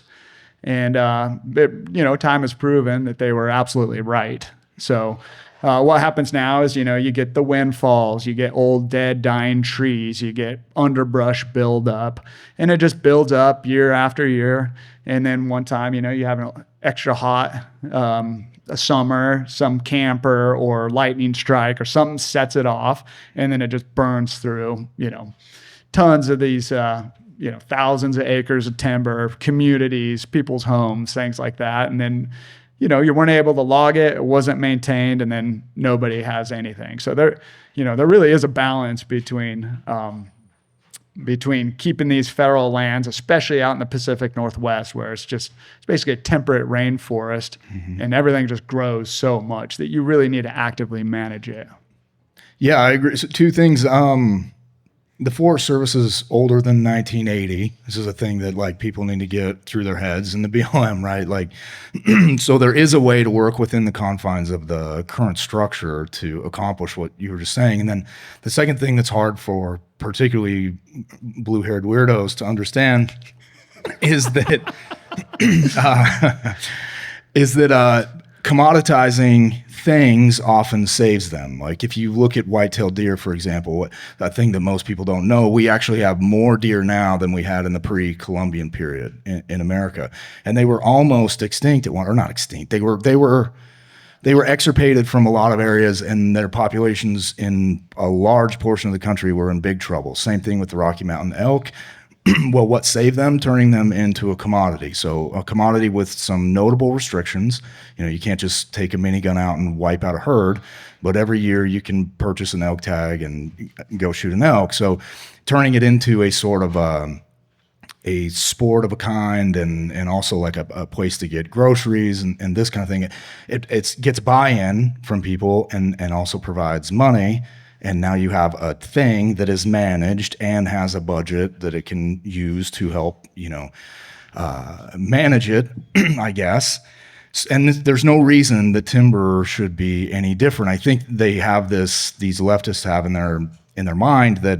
and time has proven that they were absolutely right. So what happens now is, you get the windfalls, you get old, dead, dying trees, you get underbrush buildup, and it just builds up year after year. And then one time, you have an extra hot a summer, some camper or lightning strike or something sets it off, and then it just burns through, tons of these, thousands of acres of timber, communities, people's homes, things like that. And then you weren't able to log it, it wasn't maintained, and then nobody has anything. So there really is a balance between keeping these federal lands, especially out in the Pacific Northwest, where it's basically a temperate rainforest, and everything just grows so much that you really need to actively manage it. Yeah, I agree. So two things. The Forest Service is older than 1980. This is a thing that people need to get through their heads, and the BLM, right? So there is a way to work within the confines of the current structure to accomplish what you were just saying. And then the second thing that's hard for particularly blue-haired weirdos to understand is that commoditizing things often saves them. Like if you look at white-tailed deer, for example, that thing that most people don't know, we actually have more deer now than we had in the pre-Columbian period in America, and they were almost extinct at one, or not extinct. They were extirpated from a lot of areas, and their populations in a large portion of the country were in big trouble. Same thing with the Rocky Mountain elk. Well, what saved them? Turning them into a commodity. So a commodity with some notable restrictions. You can't just take a minigun out and wipe out a herd, but every year you can purchase an elk tag and go shoot an elk. So turning it into a sort of a sport of a kind, and also like a place to get groceries and this kind of thing. It gets buy-in from people and also provides money. And now you have a thing that is managed and has a budget that it can use to help, manage it, I guess. And there's no reason that timber should be any different. I think they have these leftists have in their mind that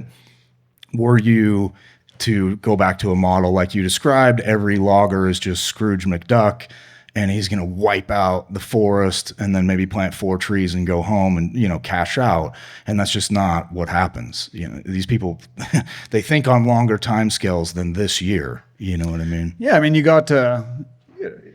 were you to go back to a model like you described, every logger is just Scrooge McDuck, and he's going to wipe out the forest and then maybe plant 4 trees and go home and, cash out. And that's just not what happens. These people, they think on longer time scales than this year. You know what I mean? Yeah. I mean,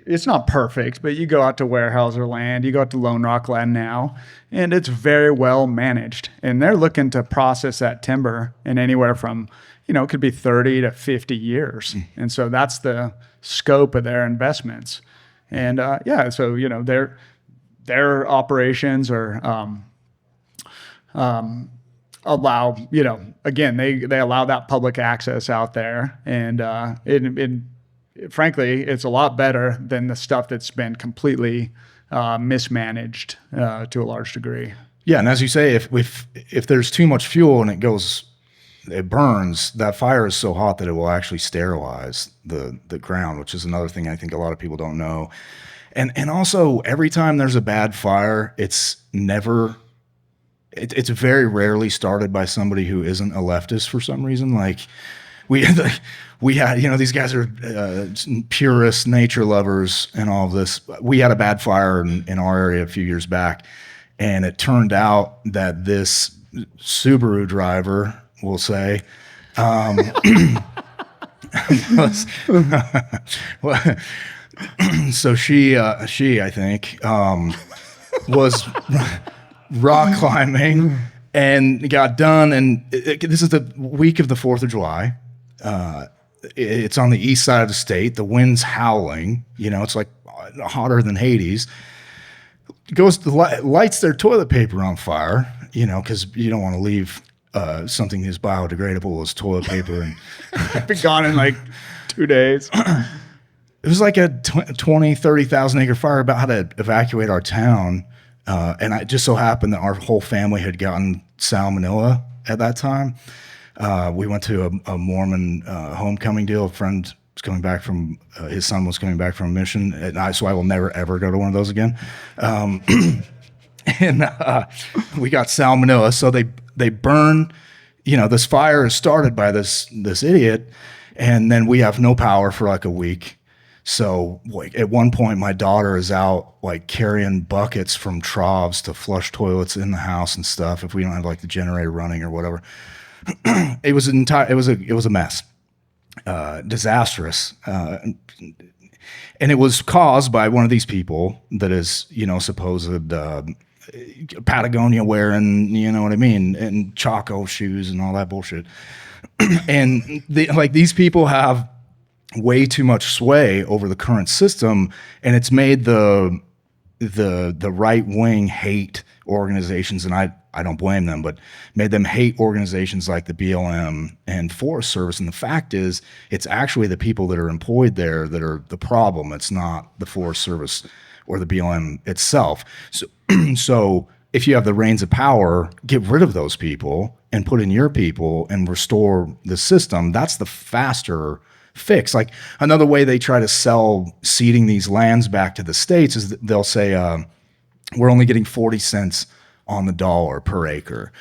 it's not perfect, but you go out to Weyerhaeuser land, you go out to Lone Rock land now, and it's very well managed. And they're looking to process that timber in anywhere from, it could be 30 to 50 years. And so that's the scope of their investments. And so their operations are allow again they allow that public access out there, and frankly it's a lot better than the stuff that's been completely mismanaged to a large degree. Yeah, and as you say, if there's too much fuel and it burns, that fire is so hot that it will actually sterilize the ground, which is another thing I think a lot of people don't know. And also every time there's a bad fire, it's very rarely started by somebody who isn't a leftist for some reason. Like we had, these guys are purists, nature lovers, and all of this. We had a bad fire in our area a few years back, and it turned out that this Subaru driver, we'll say, so she I think was rock climbing and got done, and this is the week of the 4th of July. It's on the east side of the state. The wind's howling. It's like hotter than Hades. Lights their toilet paper on fire, because you don't want to leave something as biodegradable as toilet paper. And Been gone in like 2 days. It was like a 20, 30,000 acre fire about how to evacuate our town. And it just so happened that our whole family had gotten salmonella at that time. We went to a Mormon homecoming deal. A friend was coming back from, his son was coming back from a mission. So I will never, ever go to one of those again. And we got salmonella. So they burn, this fire is started by this idiot. And then we have no power for like a week. So like at one point, my daughter is out like carrying buckets from troughs to flush toilets in the house and stuff. If we don't have like the generator running or whatever, it was a mess, disastrous, and it was caused by one of these people that is supposed Patagonia wearing, you know what I mean, and Chaco shoes and all that bullshit. And these people have way too much sway over the current system, and it's made the right wing hate organizations, and I don't blame them, but made them hate organizations like the BLM and Forest Service. And the fact is, it's actually the people that are employed there that are the problem. It's not the Forest Service or the BLM itself. So if you have the reins of power, get rid of those people and put in your people and restore the system. That's the faster fix. Like another way they try to sell ceding these lands back to the states is that they'll say, we're only getting 40 cents on the dollar per acre.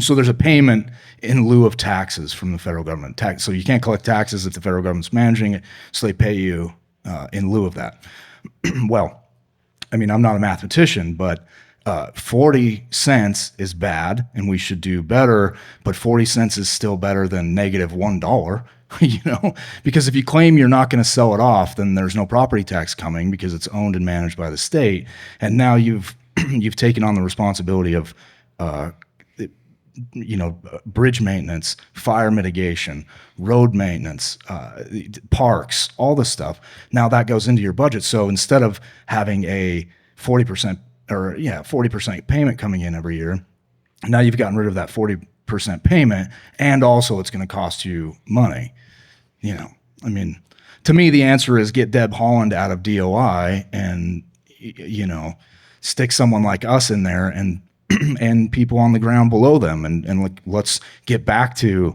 So there's a payment in lieu of taxes from the federal government. So you can't collect taxes if the federal government's managing it, so they pay you in lieu of that. Well, I mean, I'm not a mathematician, but 40 cents is bad and we should do better, but 40 cents is still better than negative $1, because if you claim you're not going to sell it off, then there's no property tax coming because it's owned and managed by the state. And now you've taken on the responsibility of, bridge maintenance, fire mitigation, road maintenance, parks, all this stuff. Now that goes into your budget. So instead of having a 40% payment coming in every year, now you've gotten rid of that 40% payment, and also it's going to cost you money. I mean, to me, the answer is get Deb Haaland out of DOI and, stick someone like us in there and people on the ground below them. And let's get back to,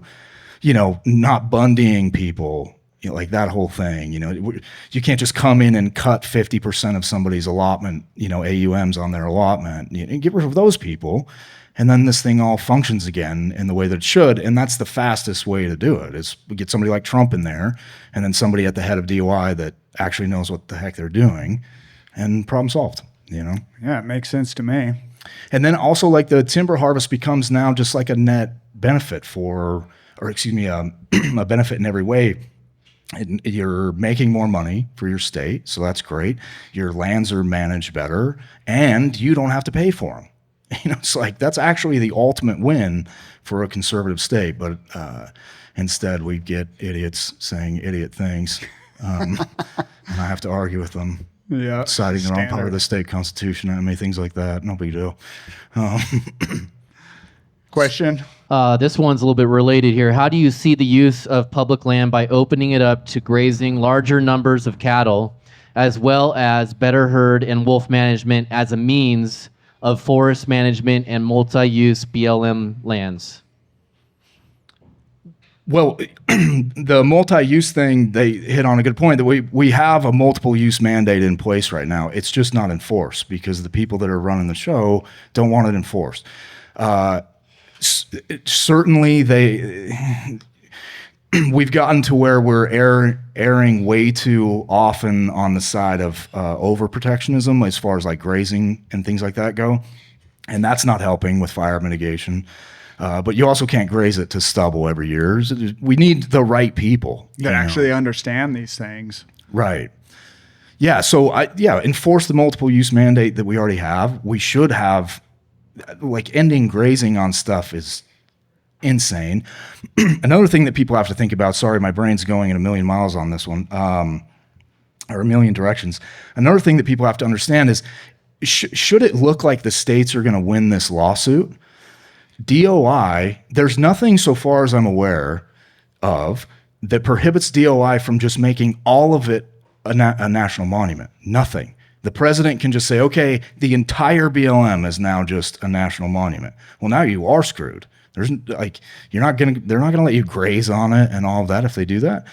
not bundying people, like that whole thing. You can't just come in and cut 50% of somebody's allotment, AUMs on their allotment, and get rid of those people. And then this thing all functions again in the way that it should. And that's the fastest way to do it, is we get somebody like Trump in there and then somebody at the head of DOI that actually knows what the heck they're doing, and problem solved, Yeah, it makes sense to me. And then also like the timber harvest becomes now just like a net benefit a benefit in every way. And you're making more money for your state, so that's great. Your lands are managed better, and you don't have to pay for them. It's like that's actually the ultimate win for a conservative state. But instead, we get idiots saying idiot things, and I have to argue with them. Yeah, citing the wrong part of the state constitution. I mean, things like that. No big deal. Question? This one's a little bit related here. How do you see the use of public land by opening it up to grazing larger numbers of cattle, as well as better herd and wolf management as a means of forest management and multi-use BLM lands? Well, the multi-use thing, they hit on a good point that we have a multiple use mandate in place right now. It's just not enforced because the people that are running the show don't want it enforced. Certainly, we've gotten to where we're erring way too often on the side of overprotectionism as far as like grazing and things like that go, and that's not helping with fire mitigation. But you also can't graze it to stubble every year. We need the right people that actually understand these things. Right. Yeah. So enforce the multiple use mandate that we already have. We should have, like, ending grazing on stuff is insane. Another thing that people have to think about, sorry, my brain's going in a million miles on this one, or a million directions. Another thing that people have to understand is, should it look like the states are going to win this lawsuit, DOI, there's nothing so far as I'm aware of that prohibits DOI from just making all of it a national monument. Nothing. The president can just say, okay, the entire BLM is now just a national monument. Well, now you are screwed. There's like, they're not going to let you graze on it and all of that if they do that.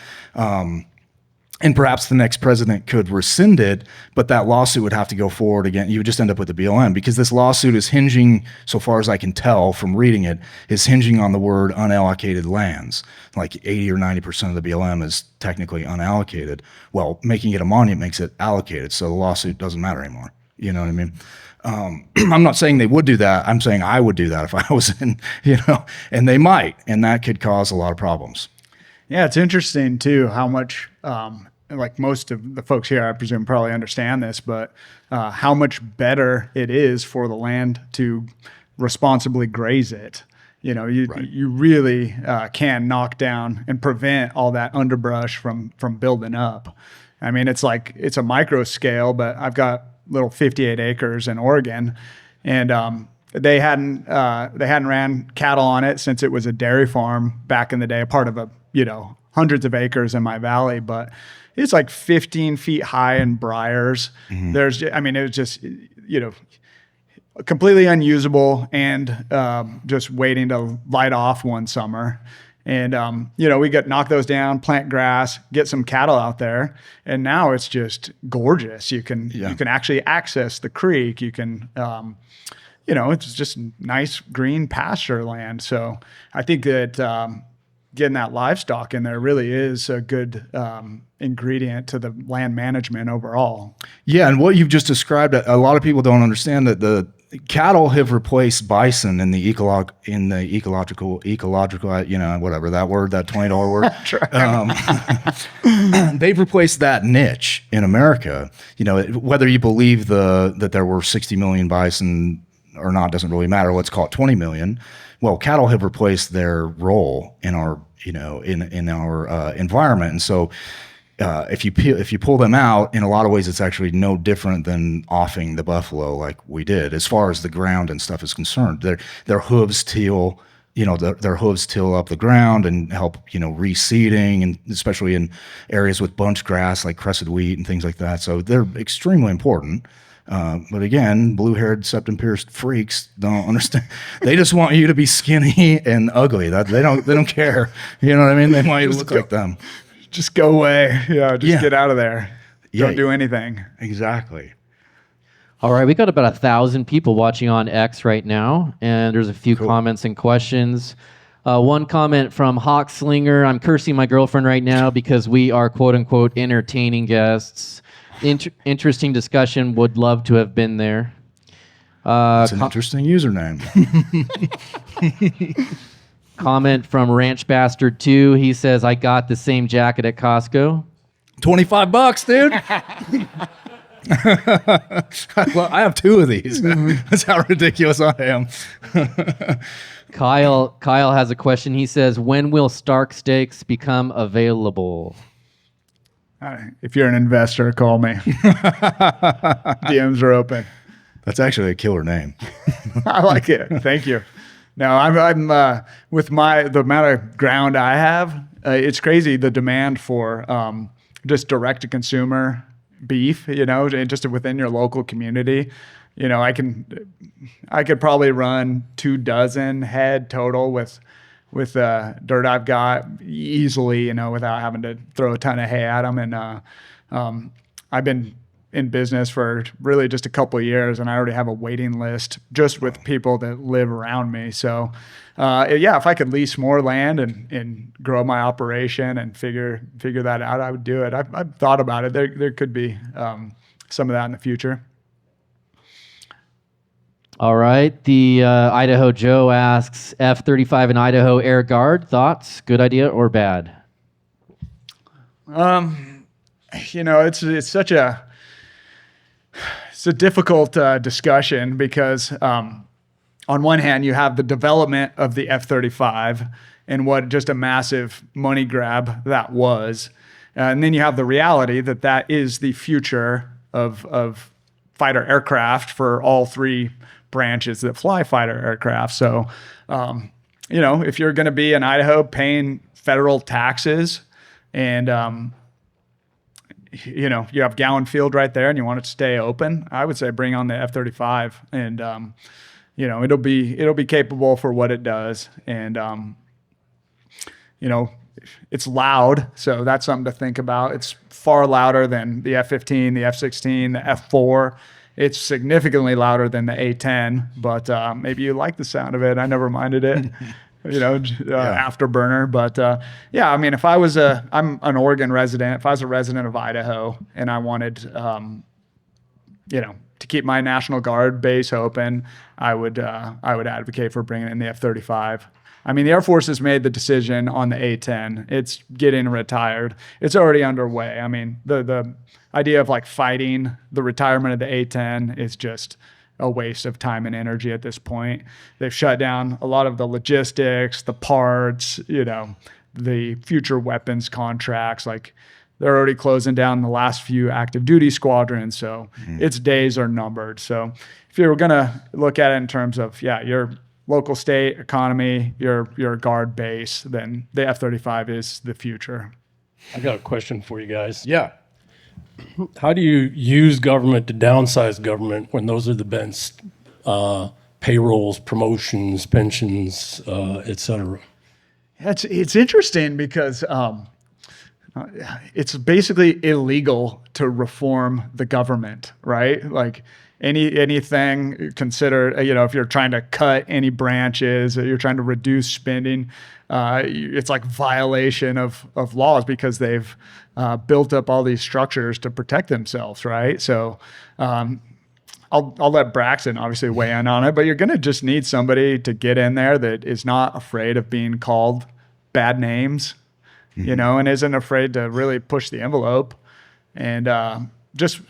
And perhaps the next president could rescind it, but that lawsuit would have to go forward again. You would just end up with the BLM because this lawsuit is hinging, so far as I can tell from reading it, is hinging on the word unallocated lands. Like 80 or 90% of the BLM is technically unallocated. Well, making it a monument makes it allocated, so the lawsuit doesn't matter anymore. You know what I mean? I'm not saying they would do that. I'm saying I would do that if I was in, and they might, and that could cause a lot of problems. Yeah, it's interesting too how much, like most of the folks here, I presume, probably understand this, but how much better it is for the land to responsibly graze it. You really can knock down and prevent all that underbrush from building up. I mean, it's a micro scale, but I've got little 58 acres in Oregon, and they hadn't ran cattle on it since it was a dairy farm back in the day, a part of hundreds of acres in my valley, but it's like 15 feet high in briars. Mm-hmm. It was just, completely unusable and just waiting to light off one summer. And, we knock those down, plant grass, get some cattle out there. And now it's just gorgeous. You can actually access the creek. You can, it's just nice green pasture land. So I think that getting that livestock in there really is a good ingredient to the land management overall. Yeah, and what you've just described, a lot of people don't understand that the cattle have replaced bison in the ecological, whatever that word, that $20 word. They've replaced that niche in America. Whether you believe that there were 60 million bison or not doesn't really matter. Let's call it 20 million. Well, cattle have replaced their role in our, in our environment, and so if you pull them out, in a lot of ways, it's actually no different than offing the buffalo like we did, as far as the ground and stuff is concerned. Their hooves till, their hooves till up the ground and help, reseeding, and especially in areas with bunch grass like crested wheat and things like that. So they're extremely important. But again, blue-haired, septum-pierced freaks don't understand. They just want you to be skinny and ugly. They don't care. You know what I mean? They want you to look like them. Just go away. Get out of there. Don't do anything. Exactly. All right, we got about 1,000 people watching on X right now, and there's a few comments and questions. One comment from Hawk Slinger: I'm cursing my girlfriend right now because we are quote unquote entertaining guests. Interesting discussion. Would love to have been there. That's an interesting username. Comment from Ranch Bastard 2. He says, I got the same jacket at Costco. $25, dude. Well, I have 2 of these. That's how ridiculous I am. Kyle has a question. He says, when will Stark Steaks become available? If you're an investor, call me. DMs are open. That's actually a killer name. I like it. Thank you. No, I'm with the amount of ground I have, it's crazy, the demand for just direct to consumer beef, and just within your local community. I could probably run 24 head total with with the dirt I've got easily, without having to throw a ton of hay at them. And I've been in business for really just a couple of years, and I already have a waiting list just with people that live around me. So, if I could lease more land and grow my operation and figure that out, I would do it. I've thought about it. There could be some of that in the future. All right. The Idaho Joe asks, F-35 in Idaho Air Guard, thoughts? Good idea or bad? It's such a difficult discussion because on one hand, you have the development of the F-35 and what just a massive money grab that was. And then you have the reality that is the future of fighter aircraft for all three branches that fly fighter aircraft. So, if you're going to be in Idaho paying federal taxes and, you have Gowan Field right there and you want it to stay open, I would say bring on the F-35 and, it'll be capable for what it does. And, it's loud. So that's something to think about. It's far louder than the F-15, the F-16, the F-4. It's significantly louder than the A-10, but maybe you like the sound of it. I never minded it, afterburner. But if I'm an Oregon resident, if I was a resident of Idaho and I wanted, to keep my National Guard base open, I would advocate for bringing in the F-35. I mean, the Air Force has made the decision on the A-10. It's getting retired. It's already underway. I mean, the idea of fighting the retirement of the A-10 is just a waste of time and energy at this point. They've shut down a lot of the logistics, the parts, the future weapons contracts. They're already closing down the last few active duty squadrons. So its days are numbered. So if you're going to look at it in terms of, your local state economy, your guard base, then the F-35 is the future. I got a question for you guys. Yeah. How do you use government to downsize government when those are the best payrolls, promotions, pensions, et cetera? It's interesting because it's basically illegal to reform the government, right? Anything considered, if you're trying to cut any branches, or you're trying to reduce spending, it's violation of laws because they've built up all these structures to protect themselves, right? So I'll let Braxton obviously weigh in on it, but you're going to just need somebody to get in there that is not afraid of being called bad names, and isn't afraid to really push the envelope. And this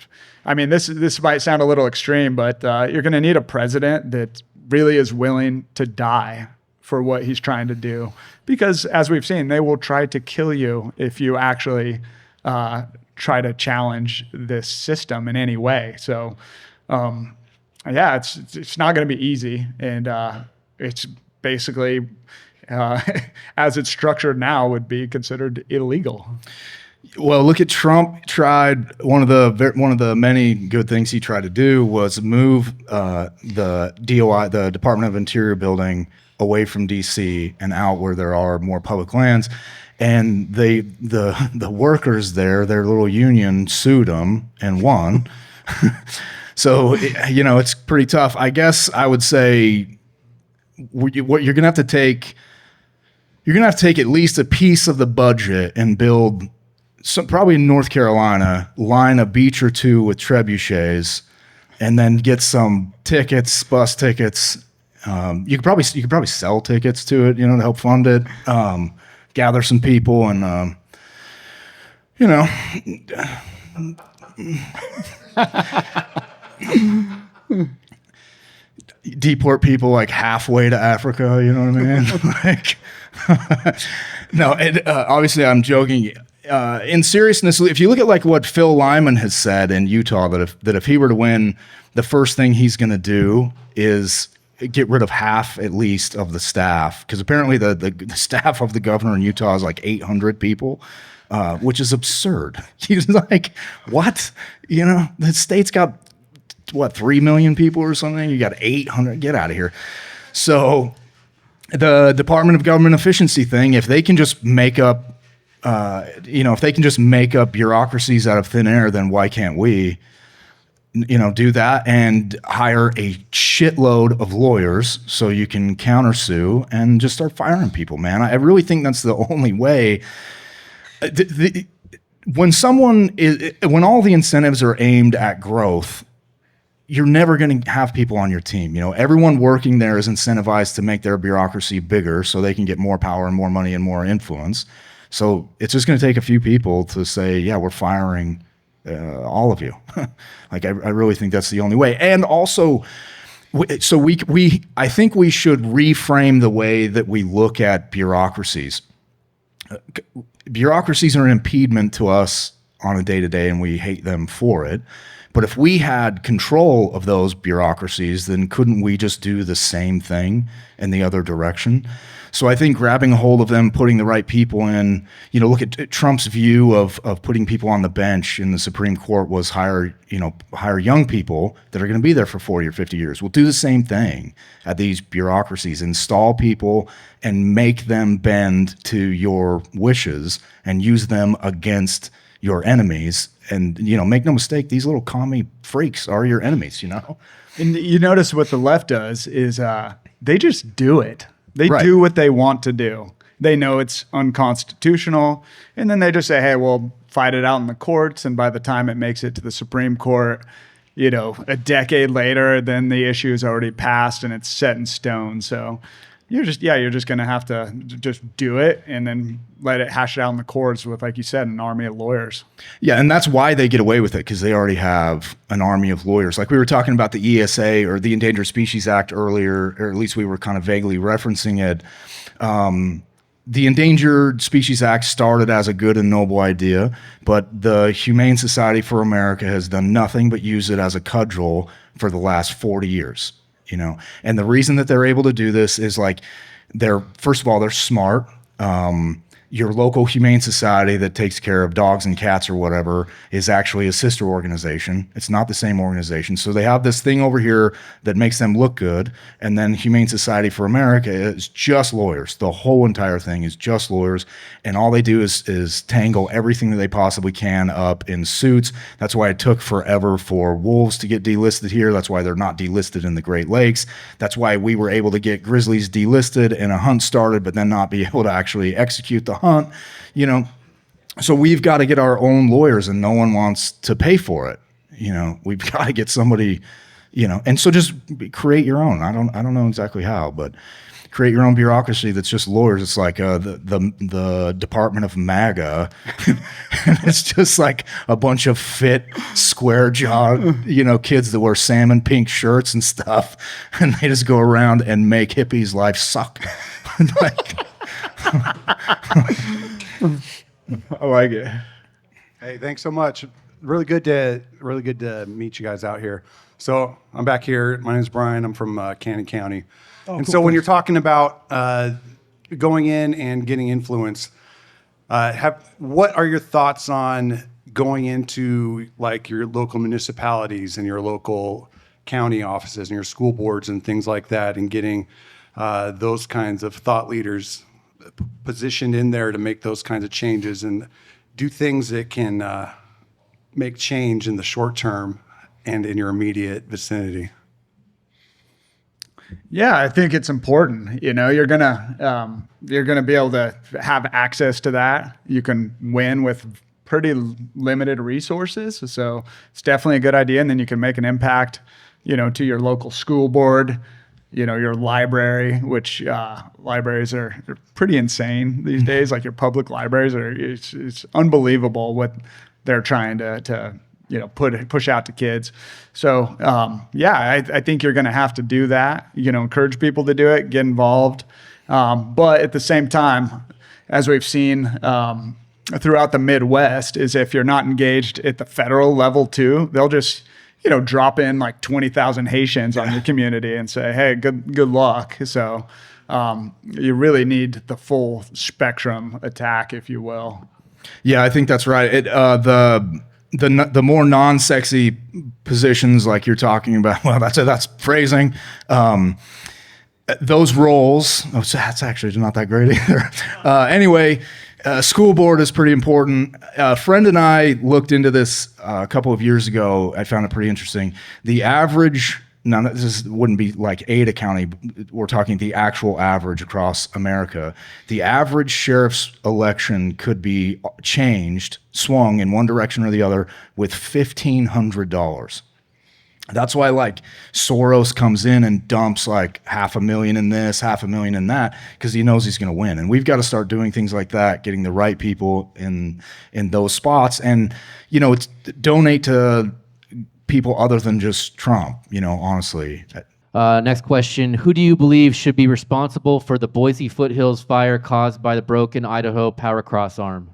might sound a little extreme, but you're going to need a president that really is willing to die for what he's trying to do. Because as we've seen, they will try to kill you if you actually try to challenge this system in any way. So, it's not going to be easy. And it's basically, as it's structured now, would be considered illegal. Well, look at Trump. Tried one of the many good things he tried to do was move the DOI, the Department of Interior building, away from DC and out where there are more public lands. And the workers there, their little union, sued him and won. So it's pretty tough. I guess I would say what you're gonna have to take. You're gonna have to take at least a piece of the budget and build. So probably in North Carolina, line a beach or two with trebuchets, and then get some tickets, bus tickets. You could probably sell tickets to it, to help fund it. Gather some people and deport people halfway to Africa. You know what I mean? No, obviously I'm joking. In seriousness, if you look at what Phil Lyman has said in Utah, that if he were to win, the first thing he's going to do is get rid of half at least of the staff, because apparently the staff of the governor in Utah is 800 people, which is absurd. He's what? The state's got 3 million people or something. You got 800. Get out of here. So the Department of Government Efficiency thing, if they can just make up, if they can just make up bureaucracies out of thin air, then why can't we, do that and hire a shitload of lawyers so you can countersue and just start firing people, man. I really think that's the only way. When all the incentives are aimed at growth, you're never going to have people on your team. Everyone working there is incentivized to make their bureaucracy bigger so they can get more power and more money and more influence. So it's just going to take a few people to say, yeah, we're firing all of you. I really think that's the only way. And also, I think we should reframe the way that we look at bureaucracies. Bureaucracies are an impediment to us on a day-to-day, and we hate them for it. But if we had control of those bureaucracies, then couldn't we just do the same thing in the other direction? So I think grabbing a hold of them, putting the right people in, look at Trump's view of putting people on the bench in the Supreme Court was hire young people that are going to be there for 40 or 50 years. We'll do the same thing at these bureaucracies, install people and make them bend to your wishes and use them against your enemies. And, make no mistake, these little commie freaks are your enemies, And you notice what the left does is they just do it. They Right. do what they want to do. They know it's unconstitutional, and then they just say, hey, we'll fight it out in the courts. And by the time it makes it to the Supreme Court, a decade later, then the issue is already passed and it's set in stone. So you're just going to have to just do it and then let it hash it out in the courts with, like you said, an army of lawyers. Yeah, and that's why they get away with it, because they already have an army of lawyers. Like we were talking about the ESA or the Endangered Species Act earlier, or at least we were kind of vaguely referencing it. The Endangered Species Act started as a good and noble idea, but the Humane Society for America has done nothing but use it as a cudgel for the last 40 years. And the reason that they're able to do this is first of all, they're smart. Your local humane society that takes care of dogs and cats or whatever is actually a sister organization. It's not the same organization. So they have this thing over here that makes them look good. And then Humane Society for America is just lawyers. The whole entire thing is just lawyers. And all they do is tangle everything that they possibly can up in suits. That's why it took forever for wolves to get delisted here. That's why they're not delisted in the Great Lakes. That's why we were able to get grizzlies delisted and a hunt started, but then not be able to actually execute the hunt. So we've got to get our own lawyers, and no one wants to pay for it. We've got to get somebody, and so just create your own. I don't know exactly how, but create your own bureaucracy that's just lawyers. It's like the Department of MAGA. And it's just like a bunch of fit, square jawed, kids that wear salmon pink shirts and stuff, and they just go around and make hippies' life suck. I like it. Hey, thanks so much. Really good to meet you guys out here. So I'm back here. My name is Brian. I'm from Cannon County. So when you're talking about going in and getting influence, what are your thoughts on going into like your local municipalities and your local county offices and your school boards and things like that, and getting those kinds of thought leaders positioned in there to make those kinds of changes and do things that can make change in the short term and in your immediate vicinity? Yeah, I think it's important. You're gonna be able to have access to that. You can win with pretty limited resources, so it's definitely a good idea. And then you can make an impact, to your local school board, your library, which libraries are pretty insane these days. Like your public libraries it's unbelievable what they're trying to push out to kids. So I think you're going to have to do that. Encourage people to do it, get involved. But at the same time, as we've seen throughout the Midwest, is if you're not engaged at the federal level too, they'll just drop in like 20,000 Haitians on your community and say, hey, good luck. So you really need the full spectrum attack, if you will. Yeah, I think that's right. The more non-sexy positions like you're talking about, well, that's phrasing. those roles, oh, so that's actually not that great either. Anyway, school board is pretty important. A friend and I looked into this a couple of years ago. I found it pretty interesting. The average, now this wouldn't be like Ada County, we're talking the actual average across America. The average sheriff's election could be changed, swung in one direction or the other with $1,500. That's why like Soros comes in and dumps like $500,000 in this, $500,000 in that, because he knows he's going to win. And we've got to start doing things like that, getting the right people in those spots, and it's donate to people other than just Trump. Honestly. Next question: who do you believe should be responsible for the Boise foothills fire caused by the broken Idaho power cross arm?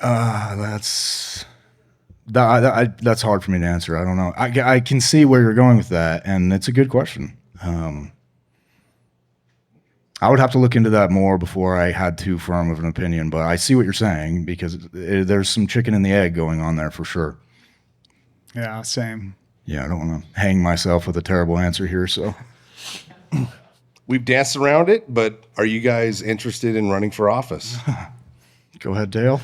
That's hard for me to answer. I don't know. I can see where you're going with that, and it's a good question. I would have to look into that more before I had too firm of an opinion, but I see what you're saying, because there's some chicken and the egg going on there for sure. Yeah, same. Yeah, I don't want to hang myself with a terrible answer here, so. We've danced around it, but are you guys interested in running for office? Go ahead, Dale.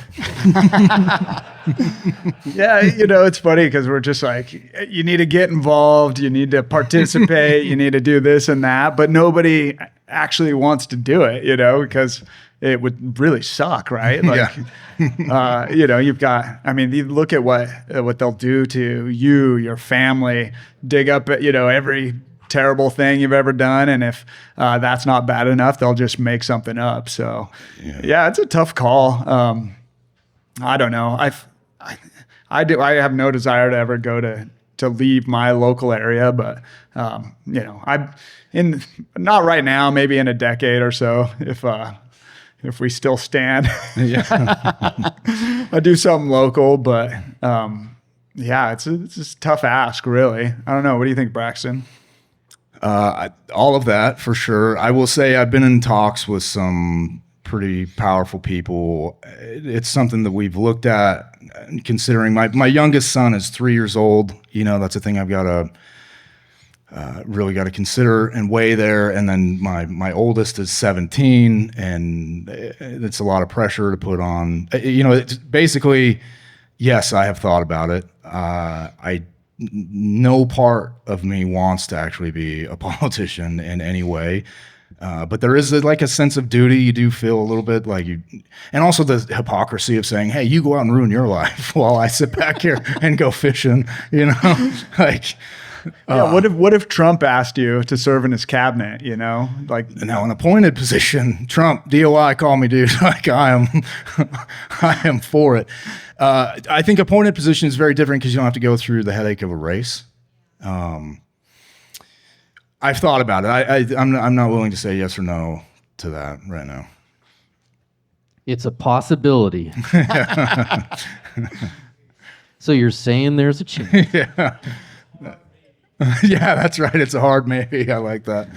Yeah, it's funny because we're just like, you need to get involved, you need to participate, you need to do this and that, but nobody actually wants to do it, because it would really suck, right? Like, you've got, you look at what they'll do to you, your family, dig up, every terrible thing you've ever done, and if that's not bad enough, they'll just make something up. So yeah, it's a tough call. I don't know. I have no desire to ever go to leave my local area, but I'm not right now, maybe in a decade or so, if we still stand. I do something local, but it's a tough ask, really. I don't know. What do you think, Braxton? All of that for sure. I will say I've been in talks with some pretty powerful people. It's something that we've looked at, considering my youngest son is 3 years old. That's a thing I've got to really got to consider and weigh there. And then my oldest is 17, and it's a lot of pressure to put on. It's basically, yes, I have thought about it. No part of me wants to actually be a politician in any way. But there is a sense of duty. You do feel a little bit like and also the hypocrisy of saying, hey, you go out and ruin your life while I sit back here and go fishing, what if Trump asked you to serve in his cabinet, now an appointed position, Trump, DOI, call me, dude. I am for it. I think appointed position is very different because you don't have to go through the headache of a race. I've thought about it. I'm not willing to say yes or no to that right now. It's a possibility. So you're saying there's a chance? Yeah. Yeah, that's right. It's a hard maybe. I like that.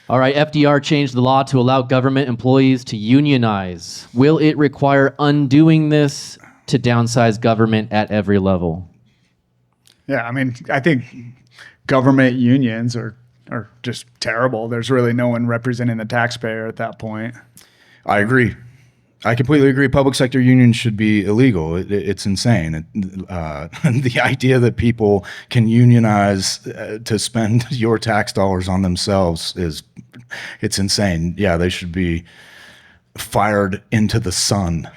All right, FDR changed the law to allow government employees to unionize. Will it require undoing this to downsize government at every level? Yeah, I think government unions are just terrible. There's really no one representing the taxpayer at that point. I agree. I completely agree. Public sector unions should be illegal. It's insane. The idea that people can unionize to spend your tax dollars on themselves it's insane. Yeah, they should be fired into the sun.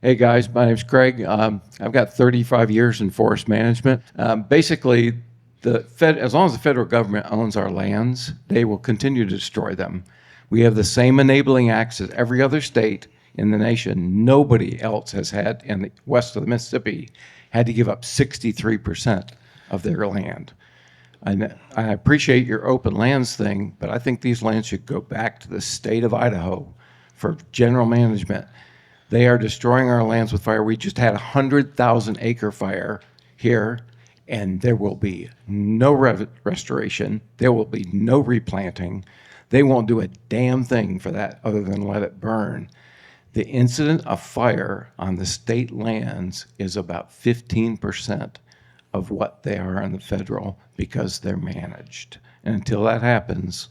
Hey guys, my name's Craig. I've got 35 years in forest management. Basically, as long as the federal government owns our lands, they will continue to destroy them. We have the same enabling acts as every other state in the nation. Nobody else has had, in the west of the Mississippi, had to give up 63% of their land. And I appreciate your open lands thing, but I think these lands should go back to the state of Idaho for general management. They are destroying our lands with fire. We just had a 100,000 acre fire here, and there will be no restoration. There will be no replanting. They won't do a damn thing for that other than let it burn. The incident of fire on the state lands is about 15% of what they are on the federal because they're managed. And until that happens,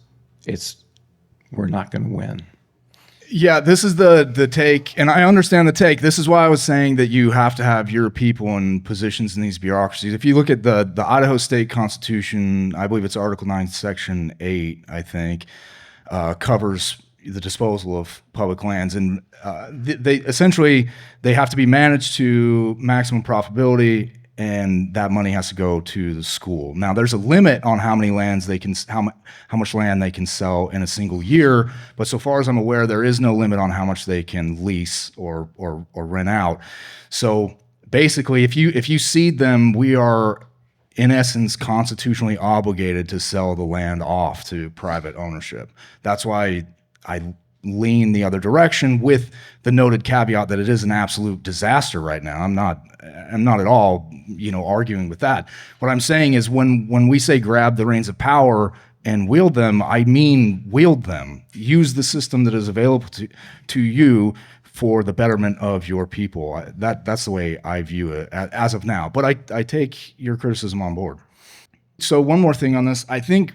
we're not going to win. Yeah, this is the take, and I understand the take. This is why I was saying that you have to have your people in positions in these bureaucracies. If you look at the Idaho State Constitution, I believe it's Article 9, Section 8, I think, covers the disposal of public lands, and they essentially they have to be managed to maximum profitability, and that money has to go to the school. Now, there's a limit on how many lands they can, how much land they can sell in a single year. But so far as I'm aware, there is no limit on how much they can lease or rent out. So basically, if you cede them, we are in essence constitutionally obligated to sell the land off to private ownership. That's why I lean the other direction, with the noted caveat that it is an absolute disaster right now. I'm not at all, arguing with that. What I'm saying is when we say grab the reins of power and wield them, I mean wield them. Use the system that is available to you for the betterment of your people. That's the way I view it as of now. But I take your criticism on board. So one more thing on this. I think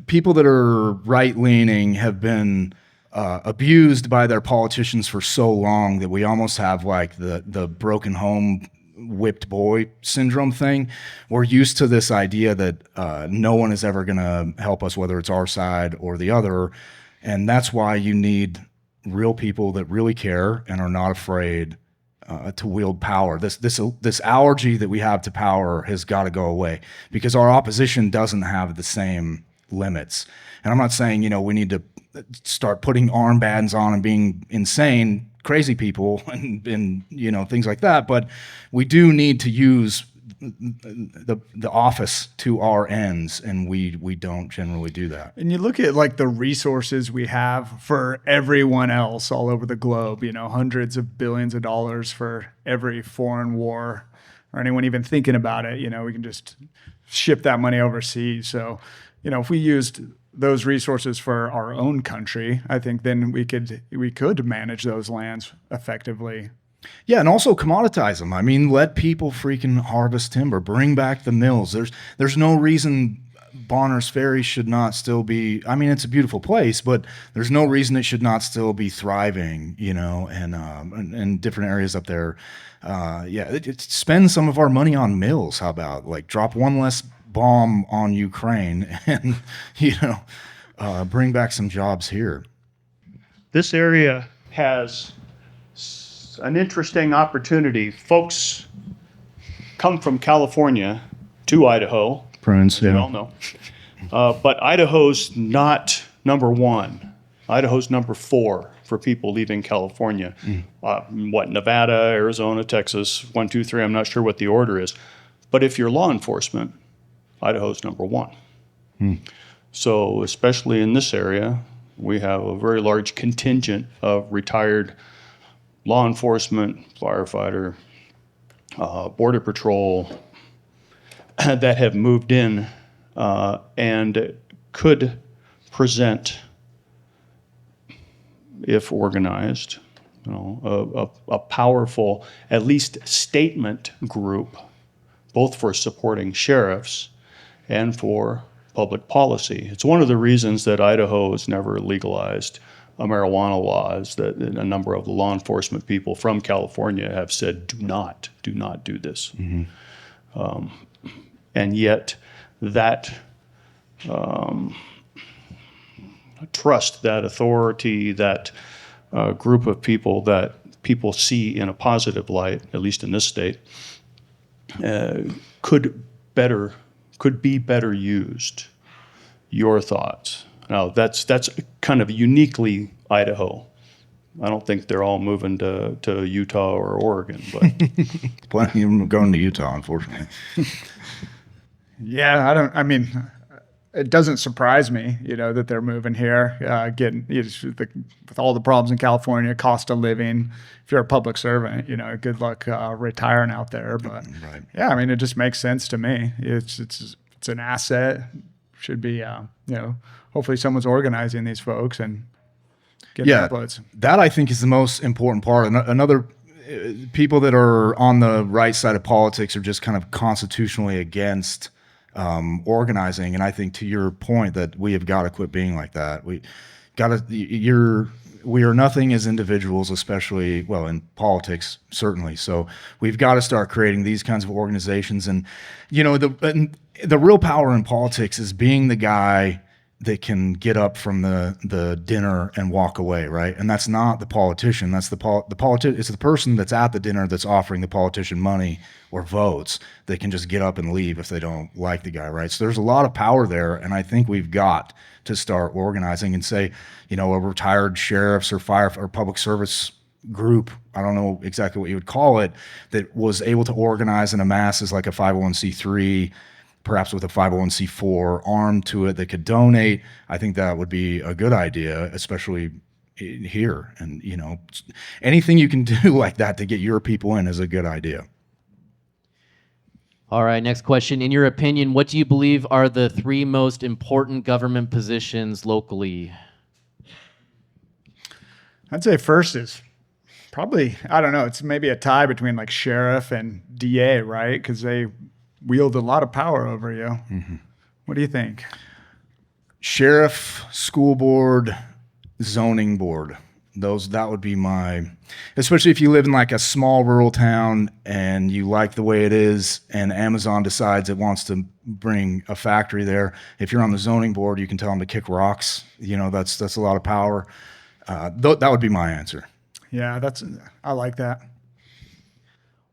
people that are right-leaning have been abused by their politicians for so long that we almost have like the broken home, whipped boy syndrome thing. We're used to this idea that no one is ever going to help us, whether it's our side or the other. And that's why you need real people that really care and are not afraid to wield power. This allergy that we have to power has got to go away, because our opposition doesn't have the same limits. And I'm not saying, we need to start putting armbands on and being insane, crazy people and things like that. But we do need to use the office to our ends, and we don't generally do that. And you look at like the resources we have for everyone else all over the globe, hundreds of billions of dollars for every foreign war, or anyone even thinking about it, we can just ship that money overseas. So, if we used those resources for our own country, I think then we could manage those lands effectively. Yeah, and also commoditize them. I mean, let people freaking harvest timber, bring back the mills. There's no reason Bonner's Ferry should not still be, I mean, it's a beautiful place, but there's no reason it should not still be thriving, and different areas up there. Spend some of our money on mills. How about like drop one less bomb on Ukraine and, bring back some jobs here. This area has an interesting opportunity. Folks come from California to Idaho. Prunes, We all know. But Idaho's not number one. Idaho's number 4 for people leaving California. Nevada, Arizona, Texas, 1, 2, 3. I'm not sure what the order is. But if you're law enforcement, Idaho's number 1. So especially in this area, we have a very large contingent of retired law enforcement, firefighter, border patrol that have moved in and could present, if organized, a powerful, at least statement group, both for supporting sheriffs and for public policy. It's one of the reasons that Idaho has never legalized a marijuana law, is that a number of the law enforcement people from California have said, do not do this. And yet that trust, that authority, that group of people that people see in a positive light, at least in this state, could be better used. Your thoughts? Now that's kind of uniquely Idaho. I don't think they're all moving to Utah or Oregon, but Plenty of them going to Utah, unfortunately. Yeah, it doesn't surprise me, that they're moving here, with all the problems in California, cost of living. If you're a public servant, good luck retiring out there. But Right. yeah, it just makes sense to me. It's an asset. Should be, hopefully someone's organizing these folks. And getting Yeah, votes. that I think is the most important part. Another people that are on the right side of politics are just kind of constitutionally against organizing. And I think to your point that we have got to quit being like that. We are nothing as individuals, especially, well, in politics, certainly. So we've got to start creating these kinds of organizations. And, the real power in politics is being the guy that can get up from the dinner and walk away, right? And that's not the politician. That's the politician. It's the person that's at the dinner that's offering the politician money or votes. They can just get up and leave if they don't like the guy, right? So there's a lot of power there, and I think we've got to start organizing and say, a retired sheriffs or fire or public service group, I don't know exactly what you would call it, that was able to organize and amass as like a 501c3, perhaps with a 501c4 arm to it that could donate. I think that would be a good idea, especially here. And, anything you can do like that to get your people in is a good idea. All right, next question. In your opinion, what do you believe are the 3 most important government positions locally? I'd say first is probably, I don't know, it's maybe a tie between like sheriff and DA, right? Because they wield a lot of power over you. Mm-hmm. What do you think? Sheriff, school board, zoning board. That would be especially if you live in like a small rural town and you like the way it is and Amazon decides it wants to bring a factory there. If you're on the zoning board, you can tell them to kick rocks. That's a lot of power. That would be my answer. Yeah, I like that.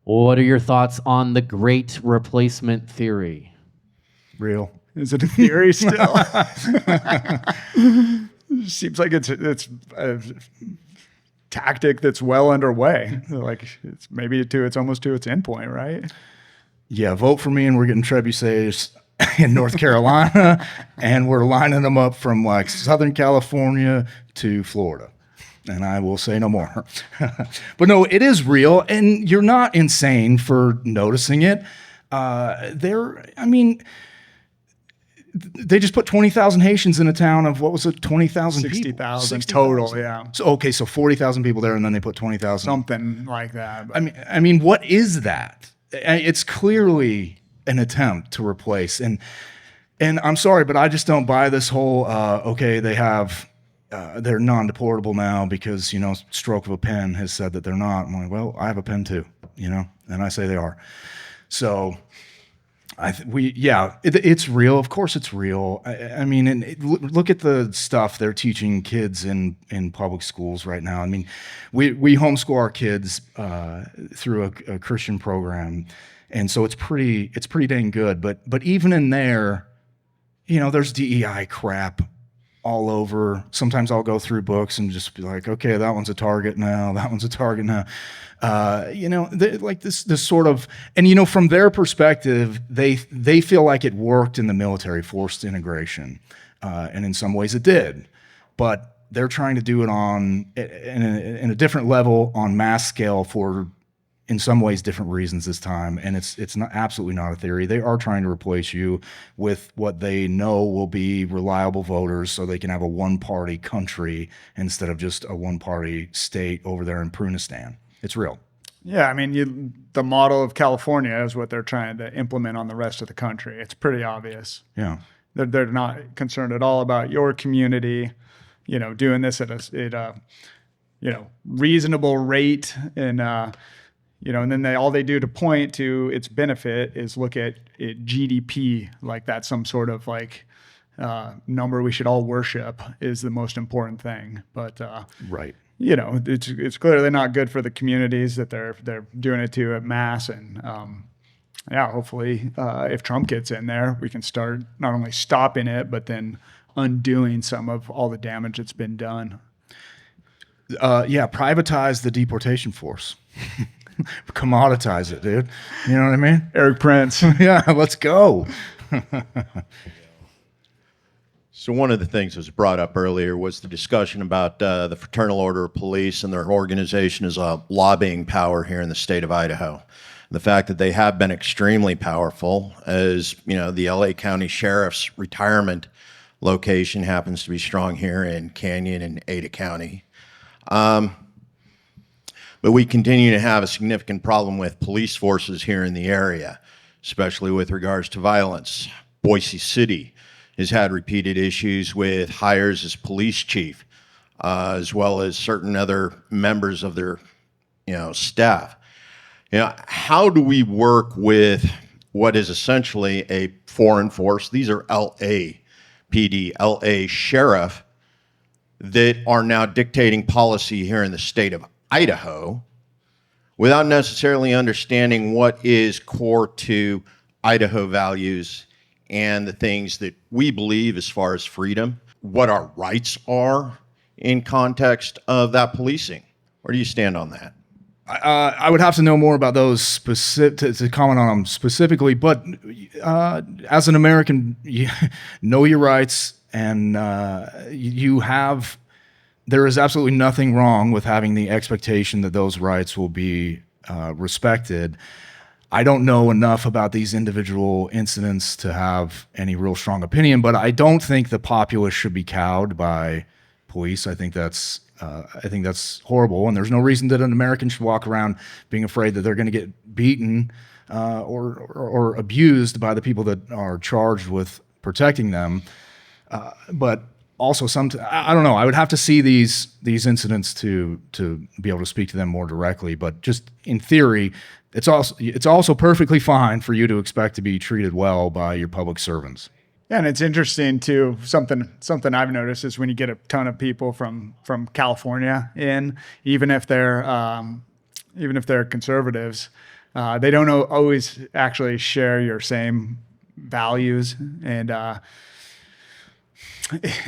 What are your thoughts on the Great Replacement theory? Real. Is it a theory still? Seems like it's a tactic that's well underway. Like it's almost to its endpoint, right? Yeah, vote for me and we're getting trebuchets in North Carolina and we're lining them up from like Southern California to Florida. And I will say no more. But no, it is real, and you're not insane for noticing it. They just put 20,000 Haitians in a town of, what was it, 20,000 people? 60,000 total, yeah. So 40,000 people there, and then they put 20,000. Something like that. I mean, what is that? It's clearly an attempt to replace. And I'm sorry, but I just don't buy this whole, they have... they're non-deportable now because, stroke of a pen has said that they're not. I'm like, well, I have a pen too, and I say they are. So it's real. Of course it's real. Look at the stuff they're teaching kids in public schools right now. I mean, we homeschool our kids through a Christian program. And so it's pretty dang good. But even in there, there's DEI crap all over. Sometimes I'll go through books and just be like, okay, that one's a target now. That one's a target now. Like this sort of, and from their perspective, they feel like it worked in the military, forced integration, and in some ways it did, but they're trying to do it in a different level on mass scale for, in some ways, different reasons this time. And it's not absolutely not a theory. They are trying to replace you with what they know will be reliable voters so they can have a one-party country instead of just a one-party state over there in Prunistan. It's real. Yeah, the model of California is what they're trying to implement on the rest of the country. It's pretty obvious. Yeah. They're not concerned at all about your community, doing this at a reasonable rate and and then all they do to point to its benefit is look at GDP, like that's some sort of number we should all worship is the most important thing. But right, it's clearly not good for the communities that they're doing it to at mass. And hopefully, if Trump gets in there, we can start not only stopping it but then undoing some of all the damage that's been done. Privatize the deportation force. Commoditize it, dude. You know what I mean? Eric Prince. Yeah, let's go. So one of the things that was brought up earlier was the discussion about the Fraternal Order of Police and their organization as a lobbying power here in the state of Idaho. The fact that they have been extremely powerful, as the LA County Sheriff's retirement location happens to be strong here in Canyon and Ada County. But we continue to have a significant problem with police forces here in the area, especially with regards to violence. Boise City has had repeated issues with hires as police chief, as well as certain other members of their, staff. How do we work with what is essentially a foreign force? These are LAPD, LA sheriff, that are now dictating policy here in the state of Idaho without necessarily understanding what is core to Idaho values and the things that we believe as far as freedom, what our rights are in context of that policing. Where do you stand on that? I would have to know more about those specific to comment on them specifically, but as an American, you know your rights, and there is absolutely nothing wrong with having the expectation that those rights will be respected. I don't know enough about these individual incidents to have any real strong opinion, but I don't think the populace should be cowed by police. I think that's horrible, and there's no reason that an American should walk around being afraid that they're going to get beaten or abused by the people that are charged with protecting them. But also, I don't know. I would have to see these incidents to be able to speak to them more directly. But just in theory, it's also perfectly fine for you to expect to be treated well by your public servants. Yeah, and it's interesting too. Something I've noticed is when you get a ton of people from California in, even if they're conservatives, they don't always actually share your same values, and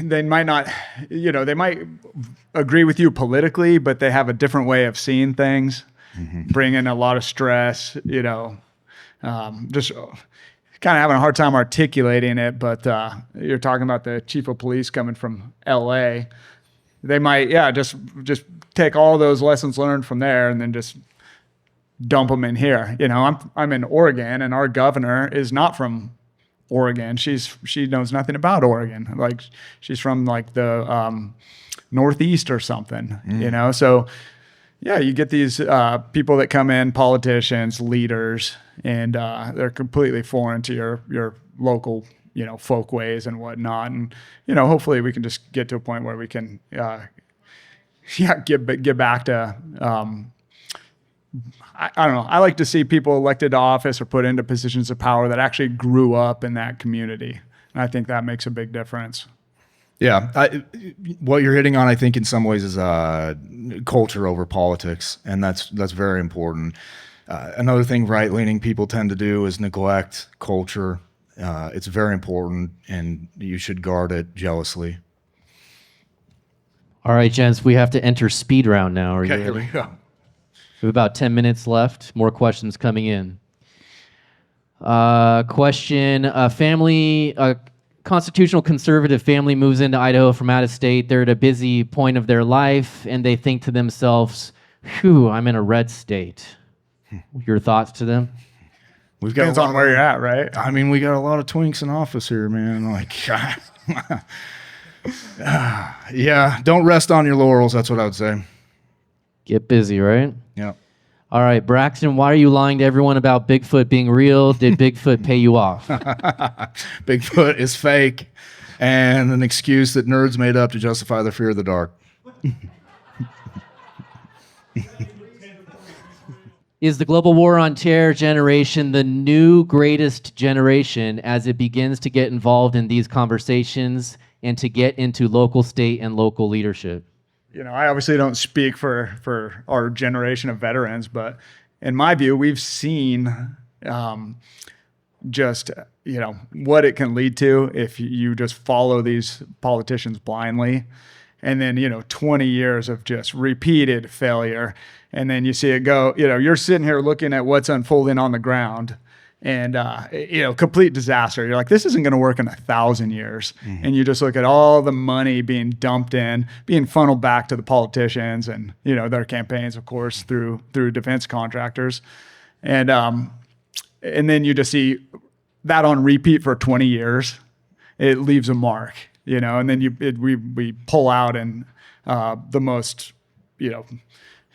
they might not, they might agree with you politically, but they have a different way of seeing things, bring in a lot of stress, just kind of having a hard time articulating it. But you're talking about the chief of police coming from LA. They might, just take all those lessons learned from there and then just dump them in here. I'm in Oregon, and our governor is not from Oregon. She knows nothing about Oregon. Like, she's from like the Northeast or something, So yeah, you get these people that come in, politicians, leaders, and they're completely foreign to your local, folk ways and whatnot. And hopefully we can just get to a point where we can, get back to. I don't know. I like to see people elected to office or put into positions of power that actually grew up in that community, and I think that makes a big difference. Yeah, what you're hitting on, I think, in some ways, is culture over politics, and that's very important. Another thing right-leaning people tend to do is neglect culture. It's very important, and you should guard it jealously. All right, gents, we have to enter speed round now. Are you ready? Here we go. We have about 10 minutes left. More questions coming in. Question: constitutional conservative family moves into Idaho from out of state. They're at a busy point of their life, and they think to themselves, "Phew, I'm in a red state." Your thoughts to them? We've got Depends on where you're at, right? I mean, we got a lot of twinks in office here, man. Like, yeah, don't rest on your laurels. That's what I would say. Get busy, right? Yeah. All right, Braxton, why are you lying to everyone about Bigfoot being real? Did Bigfoot pay you off? Bigfoot is fake and an excuse that nerds made up to justify their fear of the dark. Is the global war on terror generation the new greatest generation as it begins to get involved in these conversations and to get into local, state, and local leadership? I obviously don't speak for our generation of veterans, but in my view, we've seen just, what it can lead to if you just follow these politicians blindly. And then, 20 years of just repeated failure. And then you see it go, you're sitting here looking at what's unfolding on the ground, and, complete disaster. You're like, this isn't going to work in 1,000 years. Mm-hmm. And you just look at all the money being dumped in, being funneled back to the politicians and, their campaigns, of course, through defense contractors. And then you just see that on repeat for 20 years. It leaves a mark, and then we pull out in the most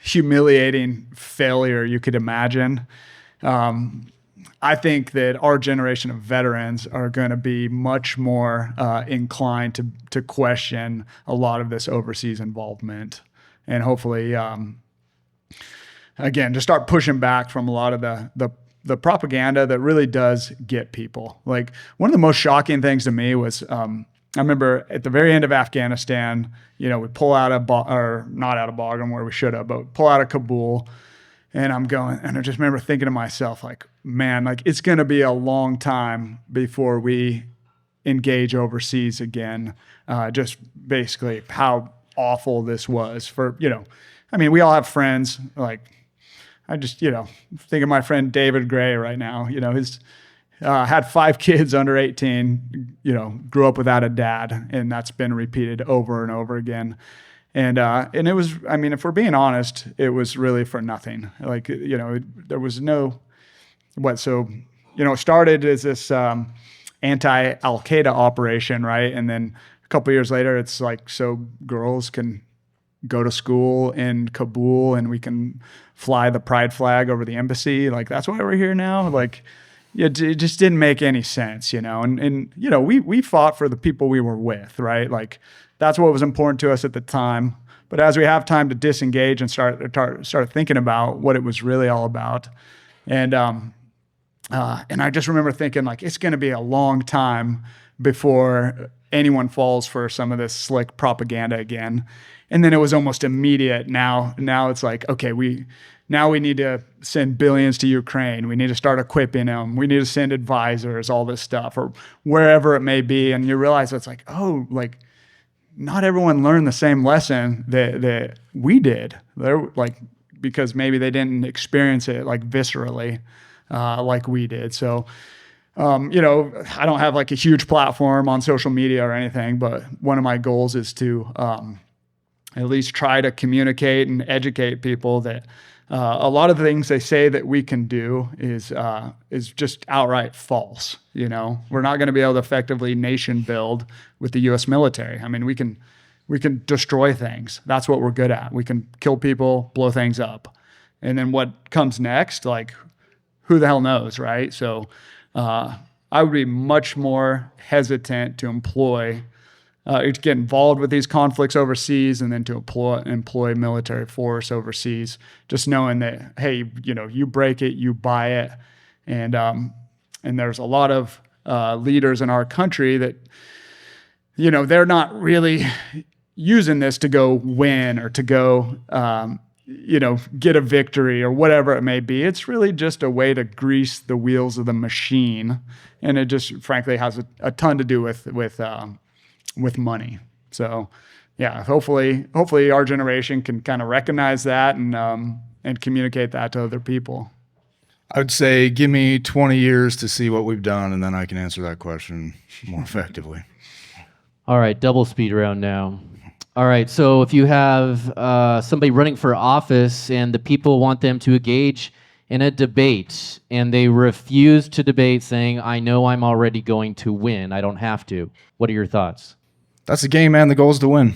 humiliating failure you could imagine. I think that our generation of veterans are going to be much more inclined to question a lot of this overseas involvement, and hopefully, again, to start pushing back from a lot of the propaganda that really does get people. Like, one of the most shocking things to me was I remember at the very end of Afghanistan, we pull out or not out of Bagram where we should have, but pull out of Kabul. And I just remember thinking to myself, like, man, like, it's going to be a long time before we engage overseas again. Just basically how awful this was for, we all have friends. Like, I just, think of my friend David Gray right now. His had 5 kids under 18, grew up without a dad, and that's been repeated over and over again. And it was, if we're being honest, it was really for nothing. Like, there was no, it started as this anti-Al-Qaeda operation, right? And then a couple years later, it's like, so girls can go to school in Kabul and we can fly the pride flag over the embassy. Like, that's why we're here now. Like, it just didn't make any sense, and we fought for the people we were with, right? Like, that's what was important to us at the time. But as we have time to disengage and start thinking about what it was really all about, and I just remember thinking, like, it's going to be a long time before anyone falls for some of this slick propaganda again. And then it was almost immediate. Now it's like, okay, we need to send billions to Ukraine. We need to start equipping them. We need to send advisors, all this stuff, or wherever it may be. And you realize it's like, oh, like, not everyone learned the same lesson that we did. They're like, because maybe they didn't experience it like viscerally like we did. So, I don't have like a huge platform on social media or anything, but one of my goals is to at least try to communicate and educate people that a lot of the things they say that we can do is just outright false. We're not going to be able to effectively nation build with the U.S. military. We can destroy things. That's what we're good at. We can kill people, blow things up, and then what comes next? Like, who the hell knows, right? So, I would be much more hesitant to get involved with these conflicts overseas, and then to employ military force overseas, just knowing that, hey, you break it, you buy it. And there's a lot of leaders in our country that, they're not really using this to go win or to go, get a victory or whatever it may be. It's really just a way to grease the wheels of the machine. And it just, frankly, has a ton to do with money. So, yeah, hopefully our generation can kind of recognize that and communicate that to other people. I would say give me 20 years to see what we've done, and then I can answer that question more effectively. All right, double speed round now. All right, so if you have somebody running for office and the people want them to engage in a debate and they refuse to debate, saying, I know I'm already going to win, I don't have to. What are your thoughts? That's the game, man. The goal is to win.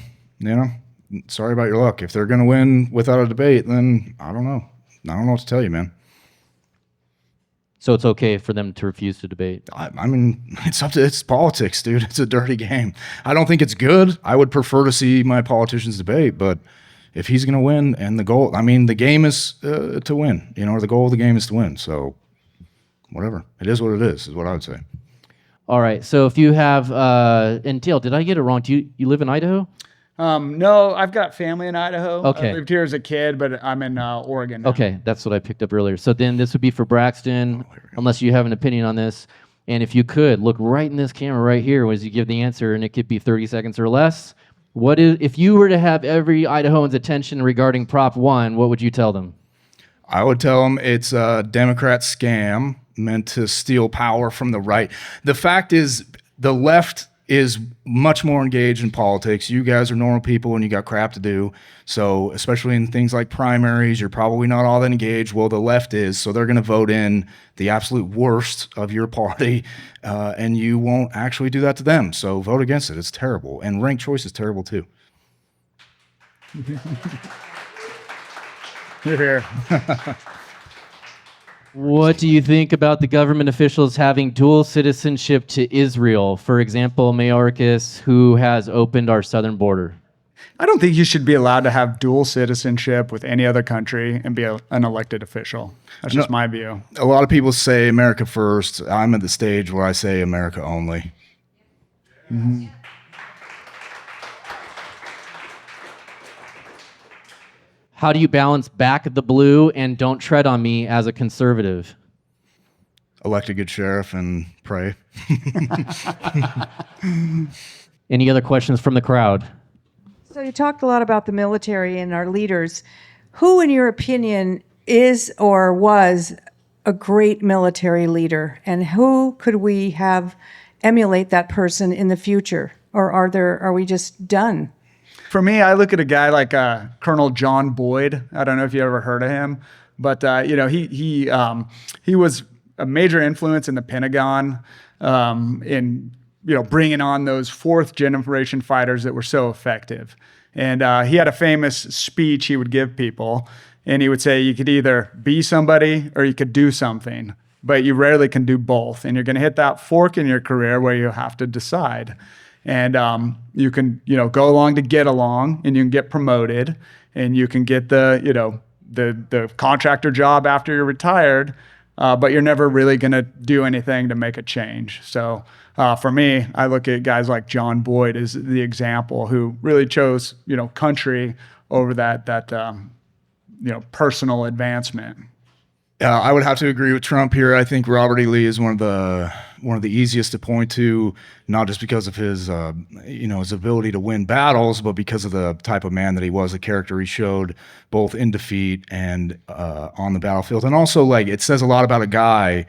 Sorry about your luck. If they're going to win without a debate, then I don't know. I don't know what to tell you, man. So it's okay for them to refuse to debate? It's politics, dude. It's a dirty game. I don't think it's good. I would prefer to see my politicians debate, but if he's going to win and the goal, the game is to win, or the goal of the game is to win. So whatever. It is what it is what I would say. All right. So if you have, and Dale, did I get it wrong? Do you live in Idaho? No, I've got family in Idaho. Okay. I lived here as a kid, but I'm in Oregon now. Okay, that's what I picked up earlier. So then this would be for Braxton, unless you have an opinion on this. And if you could, look right in this camera right here as you give the answer, and it could be 30 seconds or less. If you were to have every Idahoan's attention regarding Prop 1, what would you tell them? I would tell them it's a Democrat scam meant to steal power from the right. The fact is, the left is much more engaged in politics. You guys are normal people and you got crap to do. So especially in things like primaries, you're probably not all that engaged. Well, the left is, so they're going to vote in the absolute worst of your party, and you won't actually do that to them. So vote against it. It's terrible. And ranked choice is terrible too. You're here. What do you think about the government officials having dual citizenship to Israel? For example, Mayorkas, who has opened our southern border. I don't think you should be allowed to have dual citizenship with any other country and be an elected official. That's just my view. A lot of people say America first. I'm at the stage where I say America only. Mm-hmm. How do you balance back the blue and don't tread on me as a conservative? Elect a good sheriff and pray. Any other questions from the crowd? So you talked a lot about the military and our leaders. Who, in your opinion, is or was a great military leader? And who could we have emulate that person in the future? Or are we just done? For me, I look at a guy like Colonel John Boyd. I don't know if you ever heard of him, but he was a major influence in the Pentagon in bringing on those fourth generation fighters that were so effective. And he had a famous speech he would give people, and he would say, you could either be somebody or you could do something, but you rarely can do both. And you're going to hit that fork in your career where you have to decide. And you can, go along to get along, and you can get promoted, and you can get the contractor job after you're retired, but you're never really going to do anything to make a change. So for me, I look at guys like John Boyd as the example who really chose, country over that personal advancement. I would have to agree with Trump here. I think Robert E. Lee is one of the easiest to point to, not just because of his his ability to win battles, but because of the type of man that he was, the character he showed, both in defeat and on the battlefield. And also, it says a lot about a guy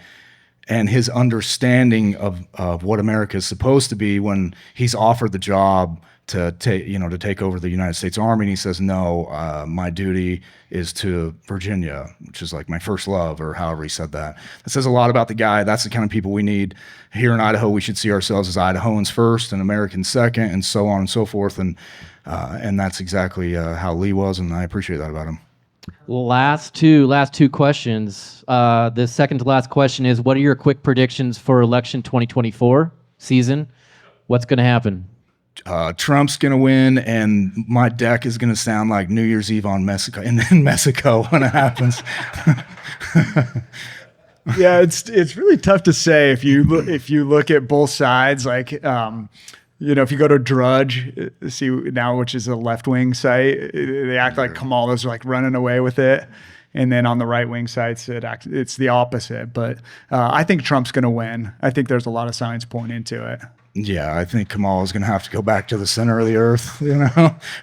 and his understanding of what America is supposed to be when he's offered the job to take over the United States Army, and he says, no, my duty is to Virginia, which is like my first love, or however he said that. That says a lot about the guy. That's the kind of people we need here in Idaho. We should see ourselves as Idahoans first and Americans second, and so on and so forth. And that's exactly how Lee was, and I appreciate that about him. Last two questions. The second to last question is, what are your quick predictions for election 2024 season? What's going to happen? Trump's going to win, and my deck is going to sound like New Year's Eve in Mexico when it happens. Yeah, it's really tough to say if you look at both sides. If you go to Drudge, see now, which is a left-wing site, they act like Kamala's running away with it. And then on the right-wing sites, it's the opposite. But I think Trump's going to win. I think there's a lot of signs pointing to it. Yeah, I think Kamala's going to have to go back to the center of the earth,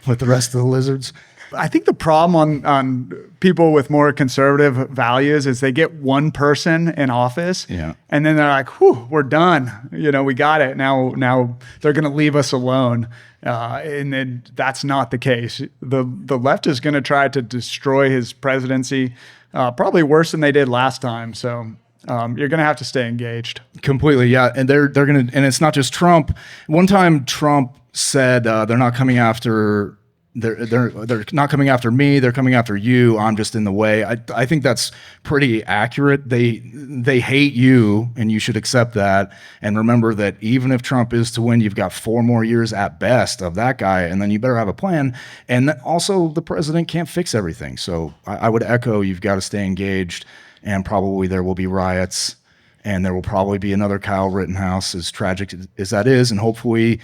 with the rest of the lizards. I think the problem on people with more conservative values is they get one person in office, and then they're like, whew, we're done. We got it. Now they're going to leave us alone. And then that's not the case. The left is going to try to destroy his presidency, probably worse than they did last time. So you're going to have to stay engaged. Completely, yeah. And they're going to, and it's not just Trump. One time Trump said they're not coming after. They're not coming after me. They're coming after you. I'm just in the way. I think that's pretty accurate. They hate you, and you should accept that. And remember that even if Trump is to win, you've got 4 more years at best of that guy, and then you better have a plan. And also, the president can't fix everything. So I would echo, you've got to stay engaged, and probably there will be riots, and there will probably be another Kyle Rittenhouse, as tragic as that is, and hopefully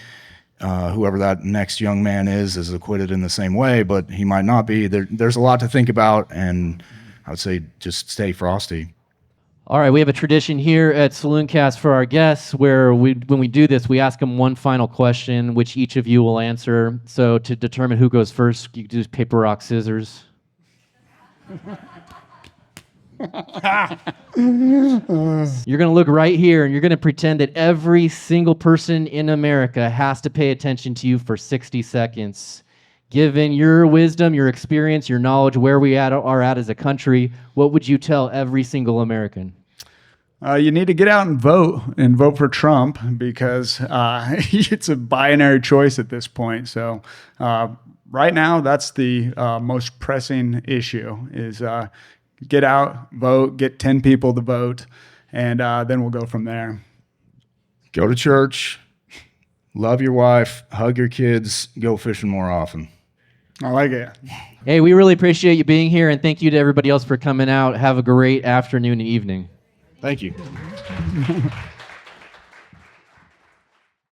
whoever that next young man is acquitted in the same way, but he might not be. There's a lot to think about, and I would say just stay frosty. All right, we have a tradition here at Saloon-Cast for our guests where when we do this, we ask them one final question, which each of you will answer. So to determine who goes first, you do paper, rock, scissors. You're going to look right here, and you're going to pretend that every single person in America has to pay attention to you for 60 seconds. Given your wisdom, your experience, your knowledge, where we are at as a country, what would you tell every single American? You need to get out and vote for Trump because it's a binary choice at this point. So right now, that's the most pressing issue is get out, vote, get 10 people to vote, and then we'll go from there. Go to church, love your wife, hug your kids, go fishing more often. I like it. Hey, we really appreciate you being here, and thank you to everybody else for coming out. Have a great afternoon and evening. Thank you.